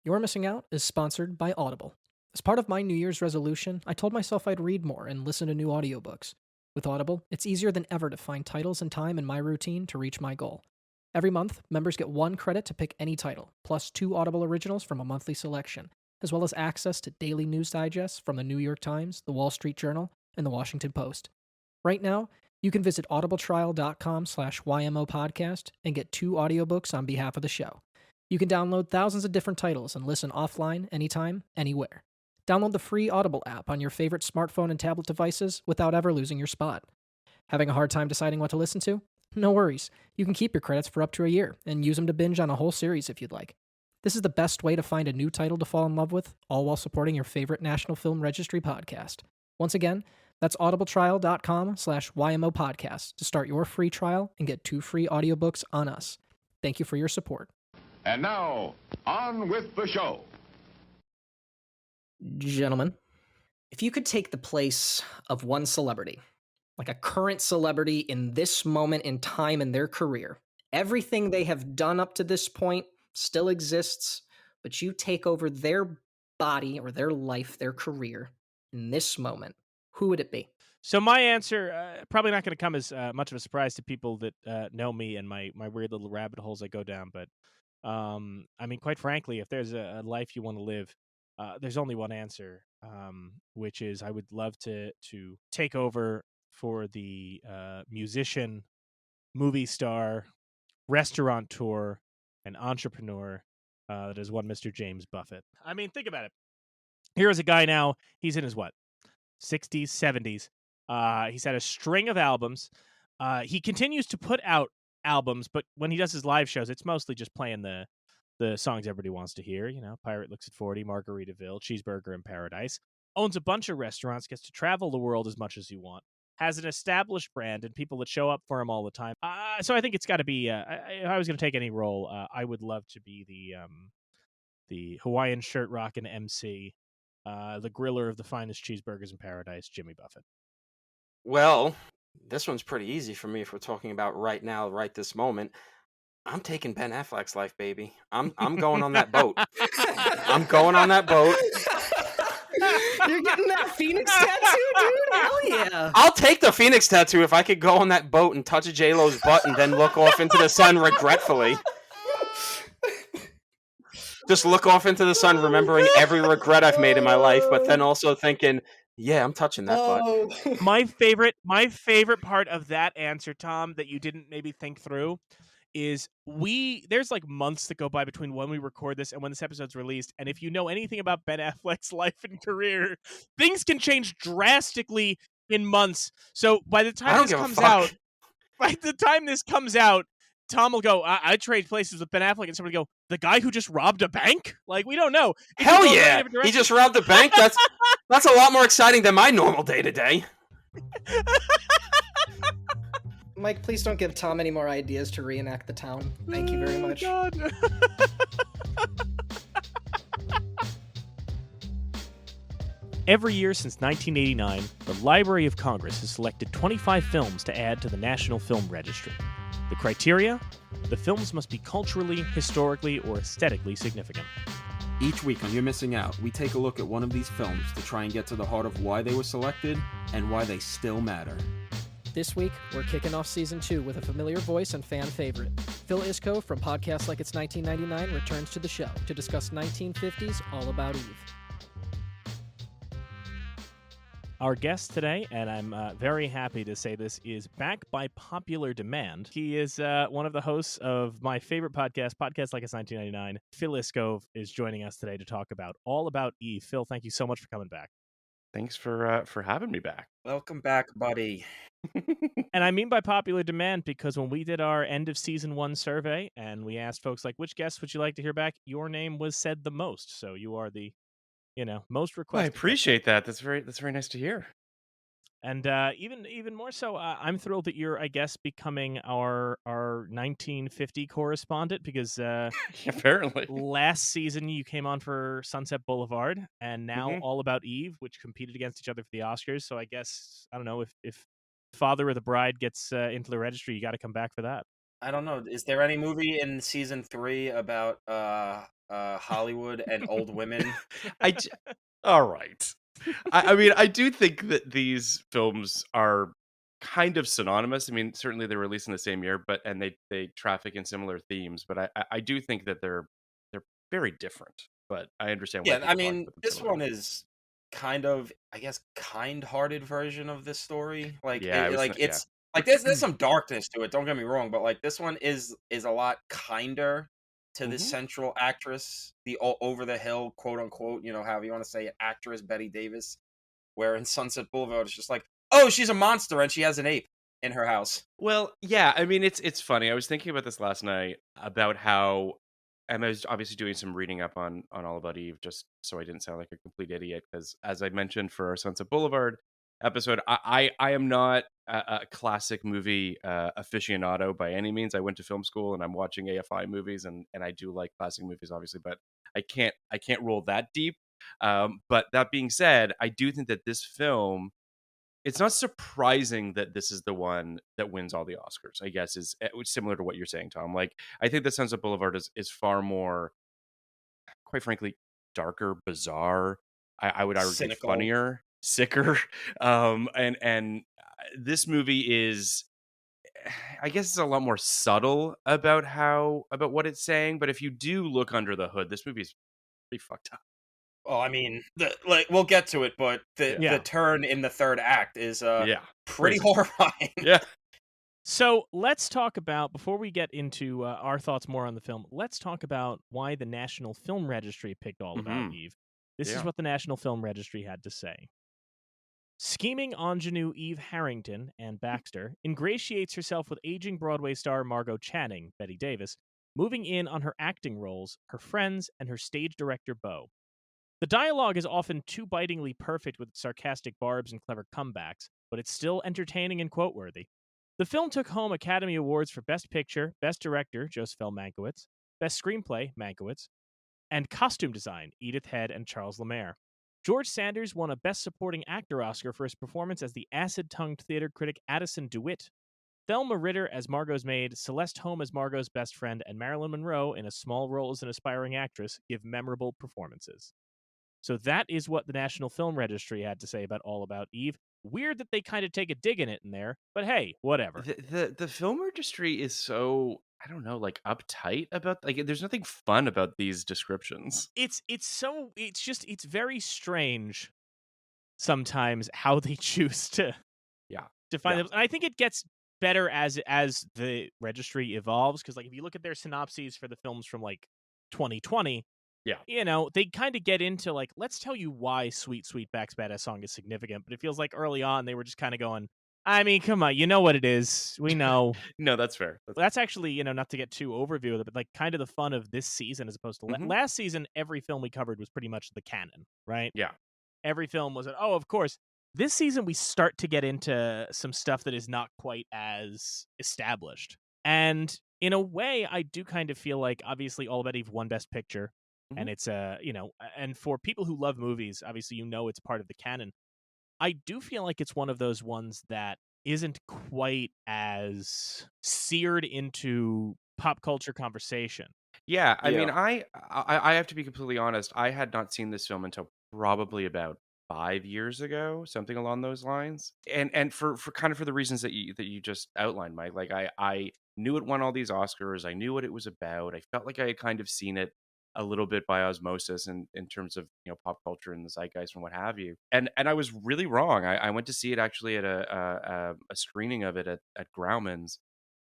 You're Missing Out is sponsored by Audible. As part of my New Year's resolution, I told myself I'd read more and listen to new audiobooks. With Audible, it's easier than ever to find titles and time in my routine to reach my goal. Every month, members get 1 credit to pick any title, plus 2 Audible originals from a monthly selection, as well as access to daily news digests from the New York Times, the Wall Street Journal, and the Washington Post. Right now, you can visit audibletrial.com/YMO podcast and get 2 audiobooks on behalf of the show. You can download thousands of different titles and listen offline, anytime, anywhere. Download the free Audible app on your favorite smartphone and tablet devices without ever losing your spot. Having a hard time deciding what to listen to? No worries. You can keep your credits for up to a year and use them to binge on a whole series if you'd like. This is the best way to find a new title to fall in love with, all while supporting your favorite National Film Registry podcast. Once again, that's audibletrial.com/YMO podcast to start your free trial and get 2 free audiobooks on us. Thank you for your support. And now, on with the show. Gentlemen, if you could take the place of one celebrity, like a current celebrity in this moment in time in their career, everything they have done up to this point still exists, but you take over their body or their life, their career in this moment, who would it be? So my answer, probably not going to come as much of a surprise to people that know me and my weird little rabbit holes I go down. But I mean, quite frankly, if there's a life you want to live, there's only one answer, which is I would love to take over for the musician, movie star, restaurateur, and entrepreneur that is one Mr. James Buffett. I mean, think about it. Here is a guy now, he's in his, 60s, 70s. He's had a string of albums. He continues to put out albums, but when he does his live shows, it's mostly just playing the songs everybody wants to hear. You know, Pirate Looks at 40, Margaritaville, Cheeseburger in Paradise. Owns a bunch of restaurants, gets to travel the world as much as you want. Has an established brand and people that show up for him all the time. So I think it's got to be. If I was going to take any role, I would love to be the Hawaiian shirt rocking MC, the griller of the finest cheeseburgers in Paradise, Jimmy Buffett. Well, this one's pretty easy for me if we're talking about right now, right this moment. I'm taking Ben Affleck's life, baby. I'm going on that boat. I'm going on that boat. You're getting that Phoenix tattoo, dude? Hell yeah. I'll take the Phoenix tattoo if I could go on that boat and touch J-Lo's butt and then look off into the sun regretfully. Just look off into the sun, remembering every regret I've made in my life, but then also thinking, yeah, I'm touching that butt. My favorite part of that answer, Tom, that you didn't maybe think through, is there's like months that go by between when we record this and when this episode's released, and if you know anything about Ben Affleck's life and career, things can change drastically in months. So by the time this comes out, Tom will go, I trade places with Ben Affleck, and somebody go, the guy who just robbed a bank? Like, we don't know. Hell yeah! He just robbed a bank? That's a lot more exciting than my normal day-to-day. Mike, please don't give Tom any more ideas to reenact the town. Thank you very much. God. Every year since 1989, the Library of Congress has selected 25 films to add to the National Film Registry. The criteria? The films must be culturally, historically, or aesthetically significant. Each week on You're Missing Out, we take a look at one of these films to try and get to the heart of why they were selected and why they still matter. This week, we're kicking off Season 2 with a familiar voice and fan favorite. Phil Iscove from Podcasts Like It's 1999 returns to the show to discuss 1950s All About Eve. Our guest today, and I'm very happy to say this, is back by popular demand. He is one of the hosts of my favorite podcast, Podcasts Like It's 1999. Phil Iscove is joining us today to talk about All About Eve. Phil, thank you so much for coming back. Thanks for having me back. Welcome back, buddy. And I mean by popular demand because when we did our end of Season 1 survey and we asked folks, like, which guests would you like to hear back? Your name was said the most. So you are the most requested. Well, I appreciate that. That's very nice to hear. And even more so, I'm thrilled that you're, I guess, becoming our 1950 correspondent because apparently last season you came on for Sunset Boulevard, and now All About Eve, which competed against each other for the Oscars. So I guess, I don't know, if Father of the Bride gets into the registry, you got to come back for that. I don't know. Is there any movie in Season 3 about Hollywood and old women. I j- all right. I mean, I do think that these films are kind of synonymous. I mean, certainly they were released in the same year, but and they traffic in similar themes. But I do think that they're very different. But I understand why Yeah, I people talk mean, about them this one similarly. is kind of, I guess, kind-hearted version of this story. Like, Yeah, I was yeah. it's like there's some darkness to it. Don't get me wrong, but like this one is a lot kinder to the Hmm. central actress, the over the hill, quote unquote, however you want to say it, actress Betty Davis. Where in Sunset Boulevard, it's just like, oh, she's a monster and she has an ape in her house. Well, yeah, I mean, it's funny. I was thinking about this last night about how, and I was obviously doing some reading up on All About Eve, just so I didn't sound like a complete idiot. Because as I mentioned for our Sunset Boulevard episode, I am not a classic movie aficionado by any means. I went to film school and I'm watching AFI movies, and I do like classic movies, obviously, but I can't roll that deep. But that being said, I do think that this film, it's not surprising that this is the one that wins all the Oscars, I guess, is similar to what you're saying, Tom. Like, I think that Sunset Boulevard is far more, quite frankly, darker, bizarre. I would argue Cynical. funnier, sicker. And this movie is, I guess, it's a lot more subtle about what it's saying. But if you do look under the hood, this movie is pretty fucked up. Well, I mean, we'll get to it, but the Yeah. Yeah. the turn in the third act is Yeah. pretty Crazy. horrifying. Yeah. So let's talk about, before we get into our thoughts more on the film, let's talk about why the National Film Registry picked All About Mhm. Eve. This is Yeah. what the National Film Registry had to say. Scheming ingenue Eve Harrington, Ann Baxter, ingratiates herself with aging Broadway star Margot Channing, Betty Davis, moving in on her acting roles, her friends, and her stage director Beau. The dialogue is often too bitingly perfect with its sarcastic barbs and clever comebacks, but it's still entertaining and quote-worthy. The film took home Academy Awards for Best Picture, Best Director, Joseph L. Mankiewicz, Best Screenplay, Mankiewicz, and Costume Design, Edith Head and Charles Lemaire. George Sanders won a Best Supporting Actor Oscar for his performance as the acid-tongued theater critic Addison DeWitt. Thelma Ritter as Margot's maid, Celeste Holm as Margot's best friend, and Marilyn Monroe, in a small role as an aspiring actress, give memorable performances. So that is what the National Film Registry had to say about All About Eve. Weird that they kind of take a dig in it in there, but hey, whatever. The film registry is so, I don't know, like, uptight about, like, there's nothing fun about these descriptions. It's very strange sometimes how they choose to Yeah. define Yeah. them. And I think it gets better as the registry evolves, because like if you look at their synopses for the films from like 2020, Yeah. they kind of get into like, let's tell you why Sweet Sweetback's Badass Song is significant. But it feels like early on they were just kind of going, I mean, come on, you know what it is. We know. No, that's fair. That's actually, not to get too overview of it, but like kind of the fun of this season as opposed to Mhm. last season. Every film we covered was pretty much the canon, right? Yeah. Every film was oh, of course. This season we start to get into some stuff that is not quite as established. And in a way, I do kind of feel like obviously All About Eve won Best Picture. And it's and for people who love movies, obviously it's part of the canon. I do feel like it's one of those ones that isn't quite as seared into pop culture conversation. Yeah, I mean, Yeah. I have to be completely honest. I had not seen this film until probably about 5 years ago, something along those lines. And for kind of for the reasons that you just outlined, Mike. Like, I knew it won all these Oscars. I knew what it was about. I felt like I had kind of seen it a little bit by osmosis in terms of pop culture and the zeitgeist and what have you. And I was really wrong. I went to see it actually at a screening of it at Grauman's,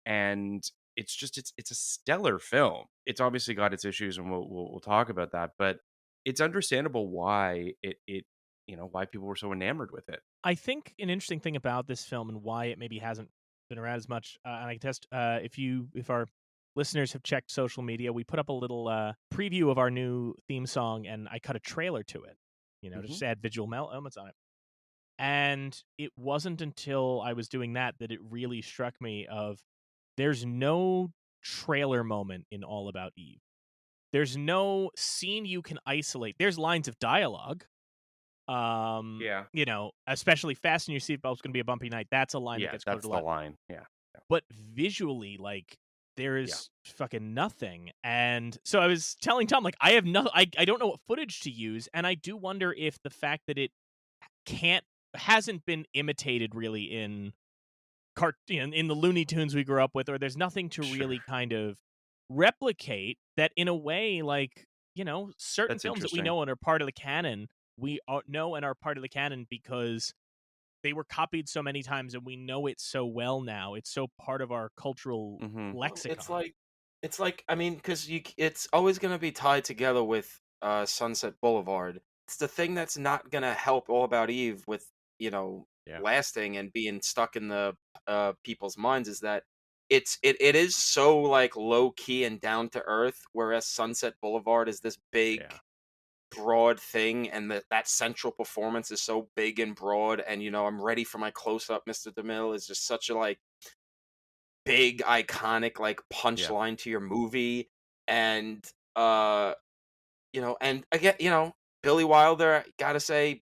and it's a stellar film. It's obviously got its issues, and we'll talk about that, but it's understandable why why people were so enamored with it. I think an interesting thing about this film and why it maybe hasn't been around as much, and I can test if our listeners have checked social media, we put up a little preview of our new theme song, and I cut a trailer to it, to just add visual elements on it. And it wasn't until I was doing that it really struck me of there's no trailer moment in All About Eve. There's no scene you can isolate. There's lines of dialogue. Yeah. Especially fasten your seatbelt's going to be a bumpy night. That's a line that Yeah, gets that's quoted a the lot. line. Yeah. But visually, like, there's fucking nothing. And so I was telling Tom, like, I have no, I don't know what footage to use, and I do wonder if the fact that it hasn't been imitated really in in the Looney Tunes we grew up with, or there's nothing to Sure. really kind of replicate that in a way, like, certain That's films that we interesting. know and are part of the canon, know and are part of the canon because they were copied so many times and we know it so well now. It's so part of our cultural Mhm. Well, lexicon. it's like I mean, because it's always gonna be tied together with Sunset Boulevard. It's the thing that's not gonna help All About Eve with Yeah. lasting and being stuck in the people's minds is that it is so like low key and down to earth, whereas Sunset Boulevard is this big Yeah. broad thing, and that central performance is so big and broad, and I'm ready for my close up. Mr. DeMille is just such a like big iconic like Yeah. punchline to your movie, and uh and again, Billy Wilder, gotta say,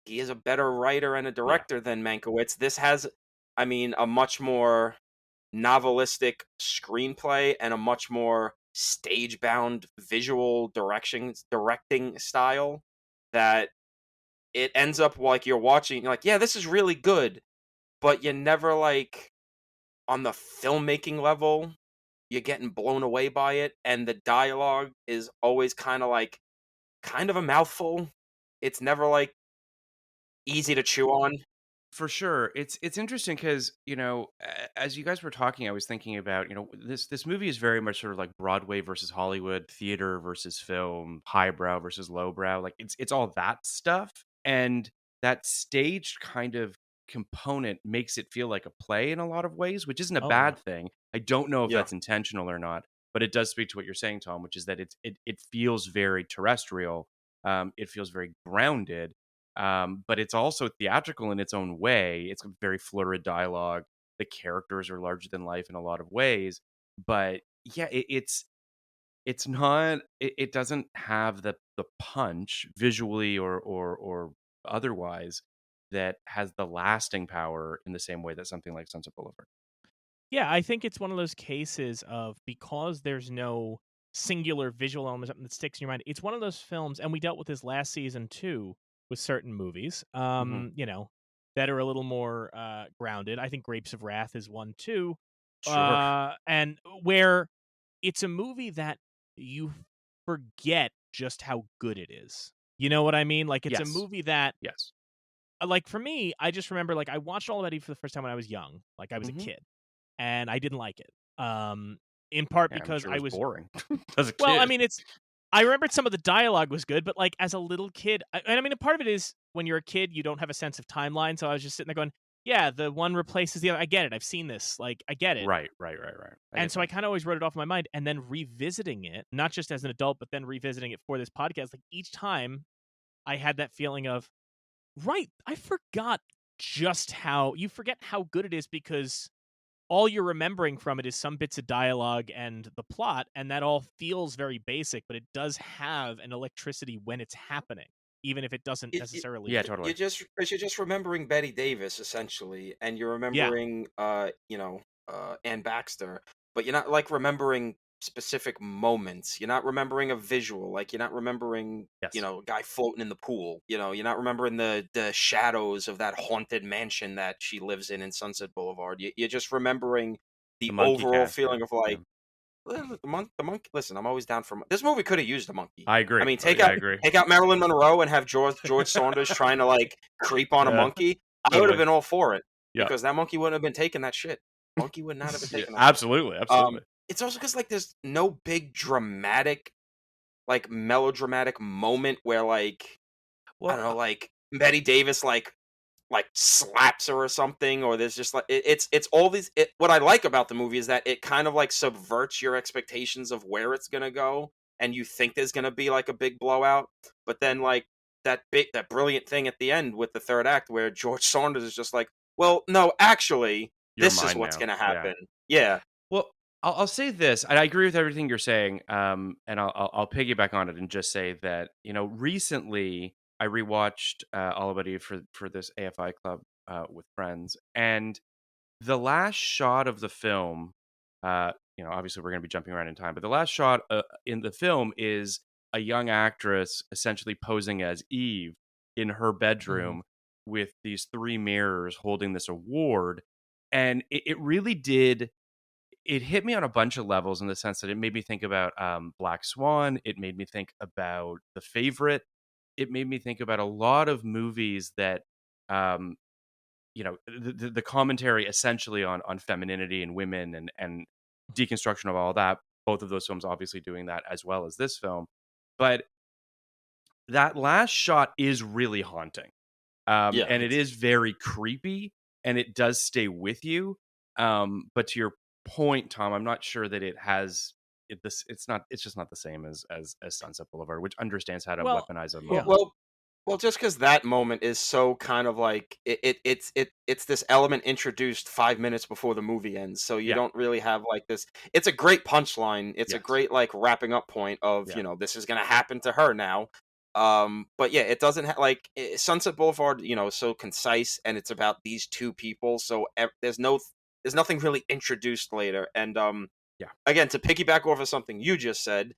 he is a better writer and a Yeah. director than Mankiewicz. This has, I mean, a much more novelistic screenplay and a much more stage bound visual directing style that it ends up like you're watching, you're like, yeah, this is really good, but you never like on the filmmaking level, you're getting blown away by it, and the dialogue is always kind of a mouthful. It's never like easy to chew on. For sure. It's interesting because, as you guys were talking, I was thinking about, this movie is very much sort of like Broadway versus Hollywood, theater versus film, highbrow versus lowbrow. Like it's all that stuff. And that staged kind of component makes it feel like a play in a lot of ways, which isn't a Oh yeah. bad thing. I don't know if Yeah. that's intentional or not, but it does speak to what you're saying, Tom, which is that it feels very terrestrial. It feels very grounded, but it's also theatrical in its own way. It's very florid dialogue. The characters are larger than life in a lot of ways, but yeah, it's not. It doesn't have the punch visually or otherwise that has the lasting power in the same way that something like Sunset Boulevard. Yeah, I think it's one of those cases of, because there's no singular visual element, something that sticks in your mind. It's one of those films, and we dealt with this last season too with certain movies, Mhm. that are a little more grounded. I think Grapes of Wrath is one too, Sure. and where it's a movie that you forget just how good it is. You know what I mean? Like, it's a Yes. movie that, Yes. like, for me, I just remember, like, I watched All About Eve for the first time when I was young, like I was a Mhm. kid, and I didn't like it. In part Yeah, I'm because sure it I was was, boring as a well, I kid. mean, I remembered some of the dialogue was good, but like as a little kid, and I mean, a part of it is when you're a kid, you don't have a sense of timeline. So I was just sitting there going, yeah, the one replaces the other. I get it. I've seen this. Like, I get it. Right. Right. Right. Right. I And get so I that. kind of always wrote it off in my mind, and then revisiting it, not just as an adult, but then revisiting it for this podcast. Like, each time I had that feeling of, right, I forgot just how you forget how good it is, because all you're remembering from it is some bits of dialogue and the plot, and that all feels very basic, but it does have an electricity when it's happening, even if it doesn't Yeah. necessarily. Totally. Because you're just remembering Betty Davis essentially, and you're Yeah, remembering Ann Baxter, but you're not like remembering specific moments. You're not remembering a visual, like you're not remembering Yes. a guy floating in the pool. You're not remembering the shadows of that haunted mansion that she lives in Sunset Boulevard. You're just remembering The the monkey overall character. feeling of Yeah. like, the monkey. Listen, I'm always down for this movie. Could have used a monkey. I I agree. mean, Yeah, I agree. take out Marilyn Monroe and have George Saunders trying to like creep on a Yeah. monkey. I would have Totally. been all for it, Yeah. because that monkey wouldn't have been taking that shit. Monkey would not have been Yeah. taking that shit. Absolutely. Absolutely. It's also because like there's no big dramatic, like melodramatic moment where like I Well, don't know, like Betty Davis like slaps her or something, or there's just like it's all these. What I like about the movie is that it kind of like subverts your expectations of where it's gonna go, and you think there's gonna be like a big blowout, but then like that brilliant thing at the end with the third act where George Saunders is just like, yeah. well, no, actually, You're this is mine what's now. gonna Yeah. happen. Yeah. Well, I'll say this, and I agree with everything you're saying. And I'll piggyback on it and just say that, recently I rewatched All About Eve for this AFI club with friends, and the last shot of the film, obviously we're going to be jumping around in time, but the last shot in the film is a young actress essentially posing as Eve in her bedroom with these 3 mirrors holding this award. And it really did. It hit me on a bunch of levels in the sense that it made me think about Black Swan. It made me think about The Favorite. It made me think about a lot of movies that, um, the commentary essentially on femininity and women and deconstruction of all that. Both of those films obviously doing that as well as this film. But that last shot is really haunting. Yeah, And it is very creepy, and it does stay with you. But to your point, Tom, I'm not sure that it has it's just not the same as Sunset Boulevard, which understands how to Well, weaponize a yeah. moment. well, just because that moment is so kind of like it's this element introduced 5 minutes before the movie ends, so you Yeah. don't really have like this. It's a great punchline. It's a Yes. great like wrapping up point of Yeah. this is gonna happen to her now. But yeah, it doesn't like Sunset Boulevard. Is so concise, and it's about these two people. So there's nothing really introduced later. And Yeah. again, to piggyback off of something you just said,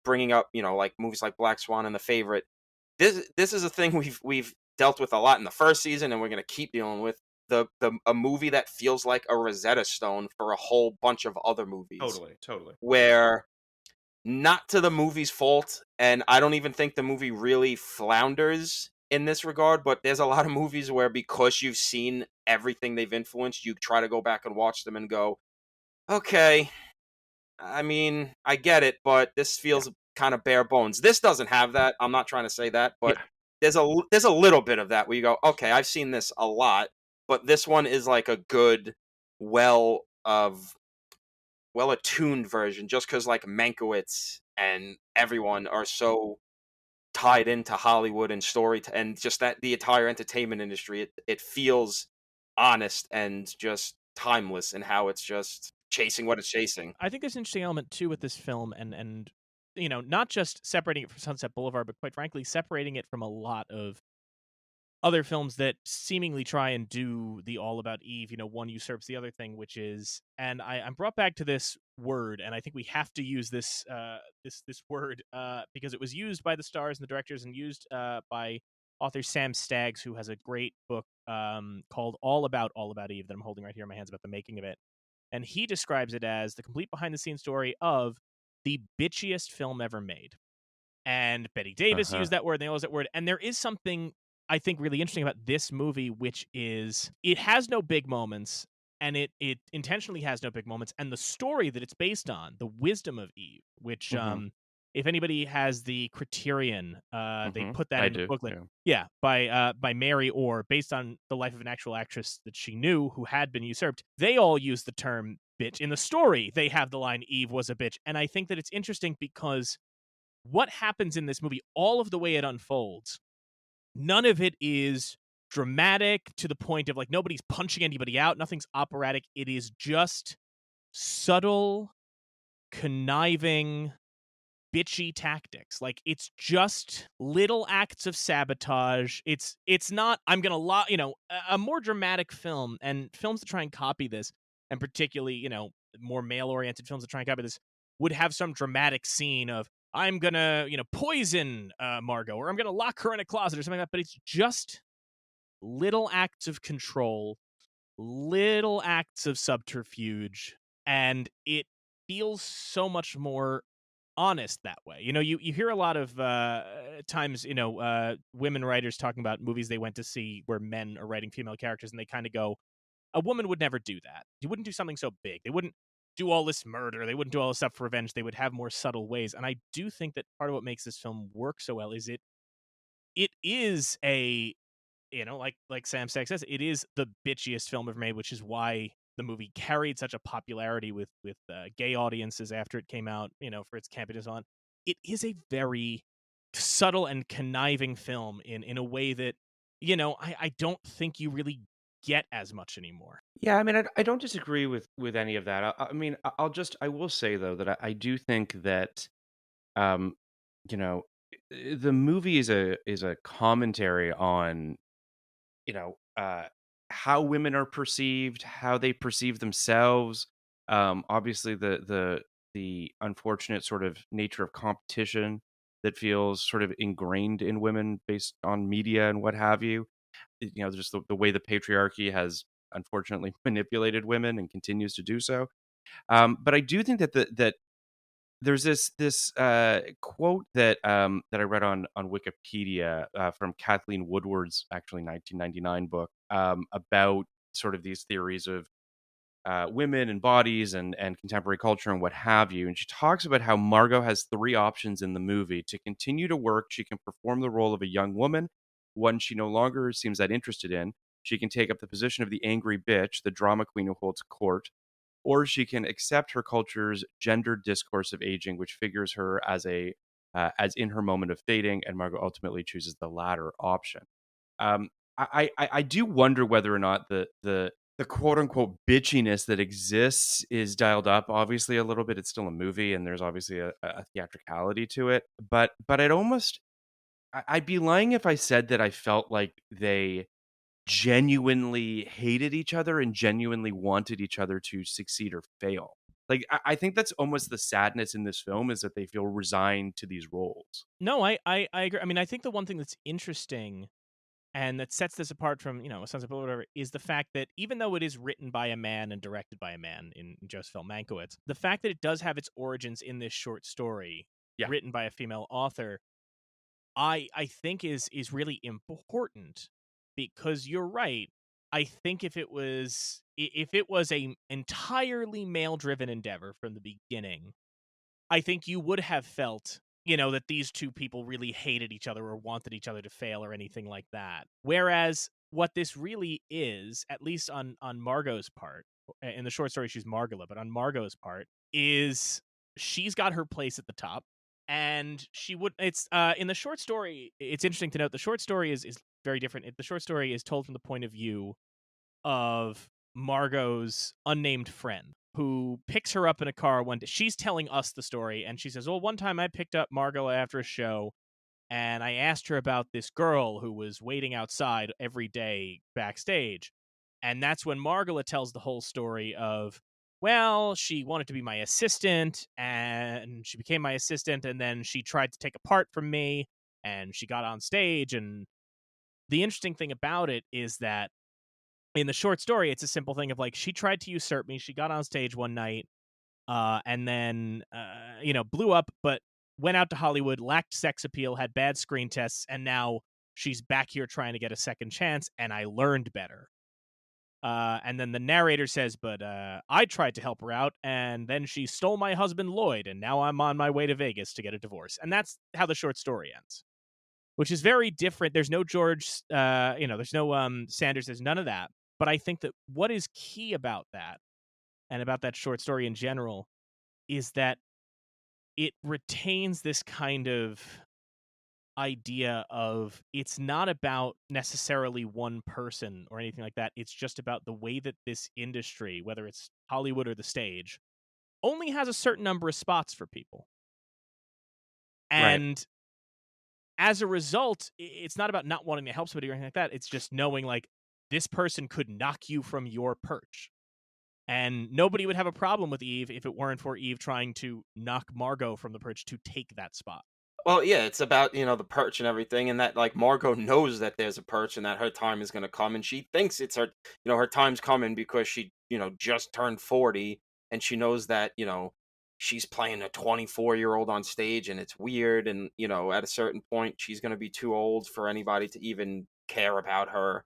bringing up like movies like Black Swan and The Favorite. This is a thing we've dealt with a lot in the first season, and we're gonna keep dealing with a movie that feels like a Rosetta Stone for a whole bunch of other movies. Totally. Where not to the movie's fault, and I don't even think the movie really flounders in this regard, but there's a lot of movies where because you've seen everything they've influenced, you try to go back and watch them and go, okay, I mean, I get it, but this feels kind of bare bones. This doesn't have that. I'm not trying to say that, but there's a little bit of that where you go, okay, I've seen this a lot, but this one is like a good, well attuned version, just because like Mankiewicz and everyone are so tied into Hollywood and and just that the entire entertainment industry. It feels honest and just timeless in how it's just chasing what it's chasing. I think there's an interesting element too with this film, and not just separating it from Sunset Boulevard, but quite frankly, separating it from a lot of other films that seemingly try and do the all about Eve. One usurps the other thing, which is, and I'm brought back to this word, and I think we have to use this this word because it was used by the stars and the directors, and used by author Sam Staggs, who has a great book called All About Eve that I'm holding right here in my hands about the making of it. And he describes it as the complete behind-the-scenes story of the bitchiest film ever made. And Betty Davis used that word, and they all use that word. And there is something, I think, really interesting about this movie, which is it has no big moments, and it intentionally has no big moments. And the story that it's based on, the wisdom of Eve, which, if anybody has the Criterion, they put that I in the do, booklet. yeah. Yeah, by Mary Orr, based on the life of an actual actress that she knew who had been usurped. They all use the term bitch. In the story, they have the line, Eve was a bitch. And I think that it's interesting because what happens in this movie, all of the way it unfolds, none of it is dramatic to the point of like nobody's punching anybody out. Nothing's operatic. It is just subtle, conniving, bitchy tactics. Like it's just little acts of sabotage. It's not, I'm gonna a more dramatic film, and films that try and copy this, and particularly more male oriented films that try and copy this, would have some dramatic scene of I'm gonna poison Margot, or I'm gonna lock her in a closet or something like that. But it's just little acts of control, little acts of subterfuge, and it feels so much more honest that way. You hear a lot of times, women writers talking about movies they went to see where men are writing female characters, and they kind of go, a woman would never do that. You wouldn't do something so big. They wouldn't do all this murder. They wouldn't do all this stuff for revenge. They would have more subtle ways. And I do think that part of what makes this film work so well is it is a, like Sam Staggs says, it is the bitchiest film ever made, which is why the movie carried such a popularity with gay audiences after it came out, for its campiness on. It is a very subtle and conniving film in a way that, I don't think you really get as much anymore. Yeah, I mean, I don't disagree with any of that. I mean, I will say though that I do think that, um, you know, the movie is a commentary on, you know, uh, how women are perceived, how they perceive themselves, Obviously, the unfortunate sort of nature of competition that feels sort of ingrained in women based on media and what have you. Just the way the patriarchy has unfortunately manipulated women and continues to do so. But I do think that there's this quote that I read on Wikipedia from Kathleen Woodward's actually 1999 book about sort of these theories of women and bodies and contemporary culture and what have you. And she talks about how Margot has three options in the movie. To continue to work, she can perform the role of a young woman, one she no longer seems that interested in. She can take up the position of the angry bitch, the drama queen who holds court, or she can accept her culture's gendered discourse of aging, which figures her as in her moment of fading, and Margot ultimately chooses the latter option. I do wonder whether or not the quote unquote bitchiness that exists is dialed up obviously a little bit. It's still a movie and there's obviously a theatricality to it, but I'd be lying if I said that I felt like they genuinely hated each other and genuinely wanted each other to succeed or fail. Like I think that's almost the sadness in this film, is that they feel resigned to these roles. No, I agree. I mean, I think the one thing that's interesting and that sets this apart from, Sunset Boulevard, whatever, is the fact that even though it is written by a man and directed by a man in Joseph L. Mankiewicz, the fact that it does have its origins in this short story Yeah. written by a female author, I think is really important, because you're right. I think if it was a entirely male driven endeavor from the beginning, I think you would have felt, that these two people really hated each other or wanted each other to fail or anything like that. Whereas what this really is, at least on Margot's part, in the short story she's Margola, but on Margot's part, is she's got her place at the top, and she would. It's in the short story. It's interesting to note the short story is very different. The short story is told from the point of view of Margot's unnamed friend, who picks her up in a car one day. She's telling us the story, and she says, well, one time I picked up Margot after a show, and I asked her about this girl who was waiting outside every day backstage. And that's when Margola tells the whole story of, well, she wanted to be my assistant, and she became my assistant, and then she tried to take a part from me, and she got on stage. And the interesting thing about it is that in the short story, it's a simple thing of like, she tried to usurp me. She got on stage one night, and then, blew up, but went out to Hollywood, lacked sex appeal, had bad screen tests, and now she's back here trying to get a second chance, and I learned better. And then the narrator says, but I tried to help her out, and then she stole my husband Lloyd, and now I'm on my way to Vegas to get a divorce. And that's how the short story ends, which is very different. There's no George, there's no Sanders, there's none of that. But I think that what is key about that, and about that short story in general, is that it retains this kind of idea of, it's not about necessarily one person or anything like that. It's just about the way that this industry, whether it's Hollywood or the stage, only has a certain number of spots for people. And as a result, it's not about not wanting to help somebody or anything like that. It's just knowing, like, this person could knock you from your perch. And nobody would have a problem with Eve if it weren't for Eve trying to knock Margot from the perch to take that spot. Well, yeah, it's about, the perch and everything, and that, like, Margot knows that there's a perch and that her time is going to come, and she thinks it's her, her time's coming because she, just turned 40, and she knows that, she's playing a 24-year-old on stage, and it's weird, and, at a certain point, she's going to be too old for anybody to even care about her.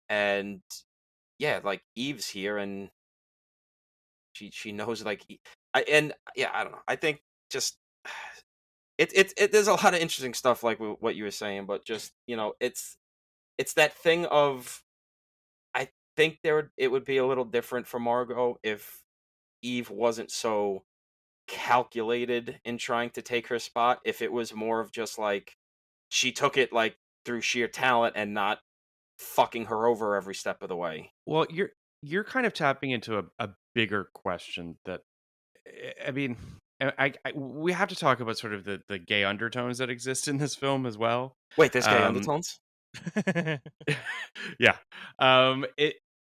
And, yeah, like, Eve's here, and she knows, like, I don't know. I think just it there's a lot of interesting stuff, like what you were saying, but just, it's that thing of, I think it would be a little different for Margot if Eve wasn't so calculated in trying to take her spot. If it was more of just like, she took it like through sheer talent and not fucking her over every step of the way. Well, you're kind of tapping into a bigger question that, I mean, we have to talk about sort of the gay undertones that exist in this film as well. Wait, there's gay undertones? Yeah.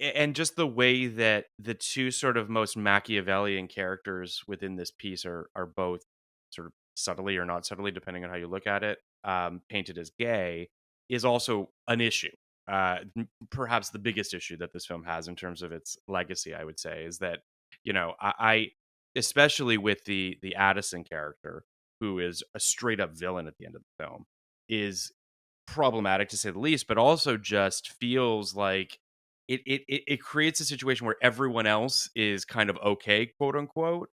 and just the way that the two sort of most Machiavellian characters within this piece are both sort of subtly or not subtly, depending on how you look at it, painted as gay, is also an issue. Perhaps the biggest issue that this film has in terms of its legacy, I would say, is that, I especially with the Addison character, who is a straight up villain at the end of the film, is problematic to say the least, but also just feels like it creates a situation where everyone else is kind of okay, quote unquote,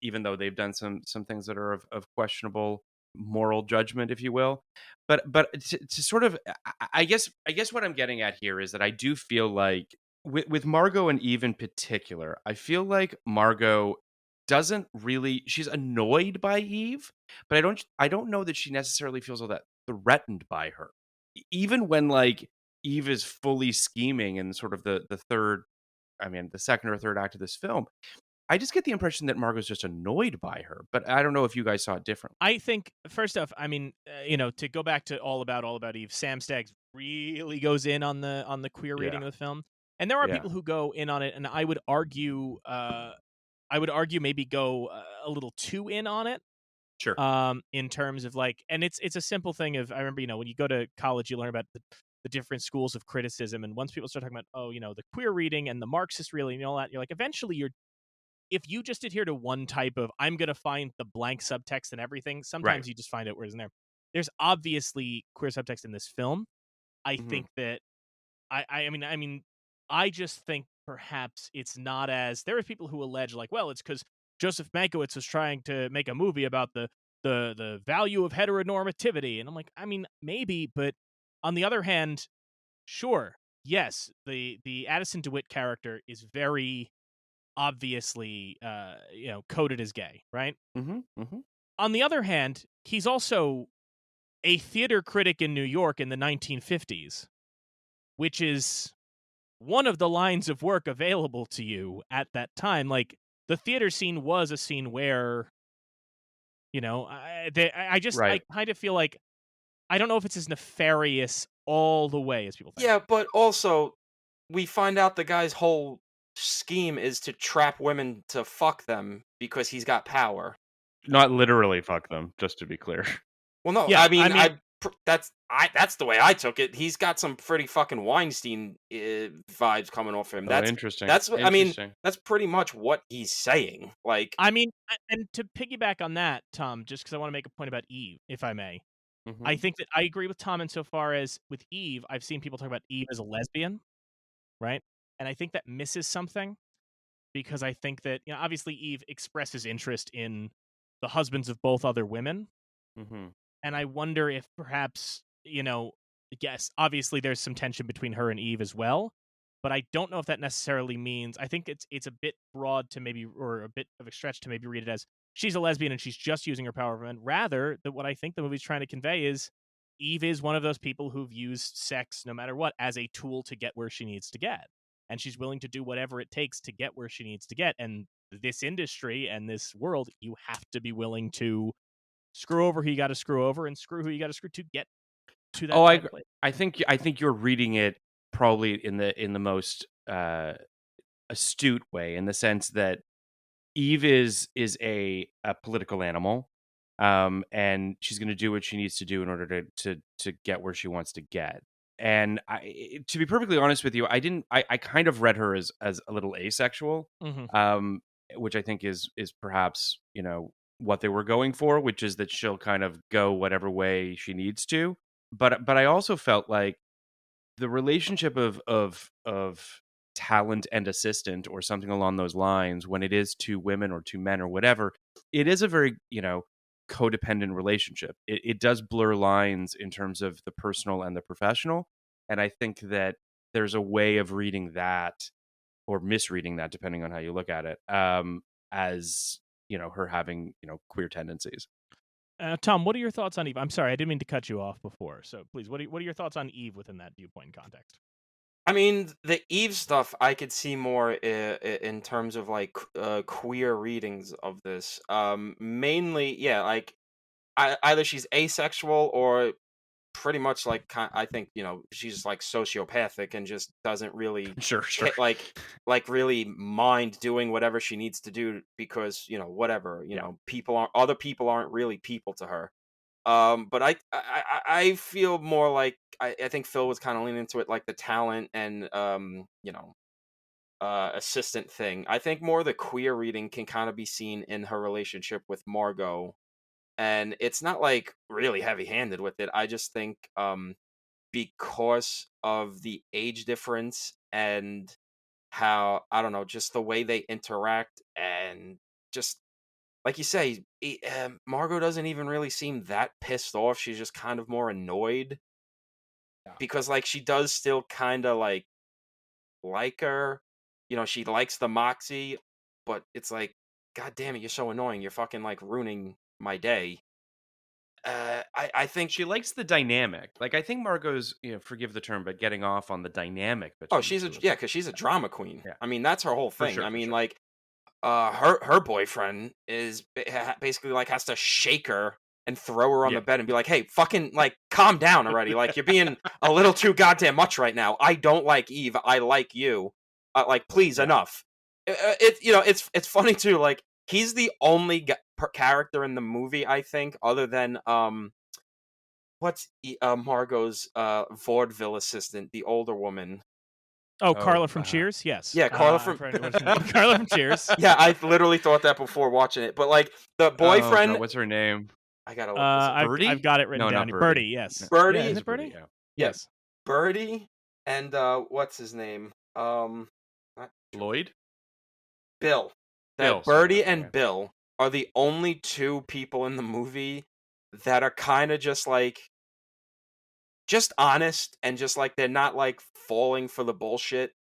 even though they've done some things that are of questionable moral judgment, if you will. But to sort of, I guess what I'm getting at here is that I do feel like with Margot and Eve in particular, I feel like Margot doesn't really, she's annoyed by Eve, but I don't know that she necessarily feels all that threatened by her. Even when like Eve is fully scheming in sort of the third, I mean the second or third act of this film, I just get the impression that Margot's just annoyed by her. But I don't know if you guys saw it differently. I think first off, I mean, to go back to All About Eve, Sam Staggs really goes in on the queer reading Yeah. of the film, and there are Yeah. people who go in on it, and I would argue maybe go a little too in on it. Sure. In terms of like, and it's a simple thing of, I remember, when you go to college, you learn about the different schools of criticism, and once people start talking about, the queer reading and the Marxist reading and all that, you're like, eventually if you just adhere to one type of, I'm going to find the blank subtext and everything, sometimes Right. you just find out where it's in there. There's obviously queer subtext in this film. I Mhm. think that I just think perhaps it's not as, there are people who allege like, well, it's because Joseph Mankiewicz was trying to make a movie about the value of heteronormativity, and I'm like, I mean, maybe, but on the other hand, sure, yes, the Addison DeWitt character is very obviously coded as gay, right? Mhm. Mhm. On the other hand, he's also a theater critic in New York in the 1950s, which is one of the lines of work available to you at that time. Like, the theater scene was a scene where, I Right. kind of feel like, I don't know if it's as nefarious all the way as people think. Yeah, but also we find out the guy's whole scheme is to trap women to fuck them because he's got power. Not literally fuck them, just to be clear. Well, no, Yeah, I mean, I mean, that's the way I took it. He's got some pretty fucking Weinstein vibes coming off him. Oh, interesting. I mean, Interesting. that's pretty much what he's saying. Like, and to piggyback on that, Tom, just because I want to make a point about Eve, if I may. I Mhm. think that I agree with Tom insofar as with Eve, I've seen people talk about Eve as a lesbian, right? And I think that misses something, because I think that, obviously Eve expresses interest in the husbands of both other women. Mhm. And I wonder if perhaps, yes, obviously there's some tension between her and Eve as well, but I don't know if that necessarily means, I think it's a bit broad to maybe, or a bit of a stretch to maybe read it as she's a lesbian and she's just using her power over men. Rather, that what I think the movie's trying to convey is Eve is one of those people who've used sex, no matter what, as a tool to get where she needs to get. And she's willing to do whatever it takes to get where she needs to get. And this industry and this world, you have to be willing to screw over who you got to screw over, and screw who you got to screw to get to Oh, that place. I think you're reading it probably in the most astute way, in the sense that Eve is a political animal, and she's going to do what she needs to do in order to get where she wants to get. And to be perfectly honest with you, I kind of read her as a little asexual, Mm-hmm. um, which I think is perhaps what they were going for, which is that she'll kind of go whatever way she needs to. But I also felt like the relationship of talent and assistant, or something along those lines, when it is two women or two men or whatever, it is a very codependent relationship. It does blur lines in terms of the personal and the professional, and I think that there's a way of reading that, or misreading that, depending on how you look at it, as her having queer tendencies. Tom, what are your thoughts on Eve? I'm sorry, I didn't mean to cut you off before. So please, what are your thoughts on Eve within that viewpoint context? I mean, the Eve stuff I could see more in terms of like queer readings of this. Mainly, yeah, like either she's asexual or pretty much like I think she's like sociopathic and just doesn't really Sure, sure. like really mind doing whatever she needs to do because whatever other people aren't really people to her. But I feel more like I think Phil was kind of leaning into it, like the talent and assistant thing. I think more the queer reading can kind of be seen in her relationship with Margot, and it's not like really heavy-handed with it. I just think because of the age difference and how, I don't know, just the way they interact, and just like you say, Margot doesn't even really seem that pissed off. She's just kind of more annoyed because like she does still kind of like her. She likes the moxie, but it's like, God damn it, you're so annoying. You're fucking like ruining my day. I think She likes the dynamic. Like, I think Margot's, forgive the term, but getting off on the dynamic between she's the two of them. because she's a drama queen. Yeah. I mean, that's her whole For thing. sure, I for mean, sure. like, her boyfriend is basically like has to shake her and throw her on Yeah. the bed and be like, hey, fucking like calm down already. Like, you're being a little too goddamn much right now. I don't like Eve. I like you. Like, please, enough. It's funny too. Like, he's the only character in the movie, I think, other than what's Margot's vaudeville assistant, the older woman. Oh, Carla from Cheers? Yes. Yeah, Carla from Carla from Cheers. Yeah, I literally thought that before watching it. But like the boyfriend, Oh, God, what's her name? I gotta look this up. Birdie? I've got it written No, down. not Birdie. Birdie, yes. Birdie? Yeah, is It's it Birdie? Yeah. Yes. Birdie and what's his name? Not Lloyd? Bill. Bill, Birdie sorry, and okay. Bill are the only two people in the movie that are kind of just like just honest and just like they're not like falling for the bullshit.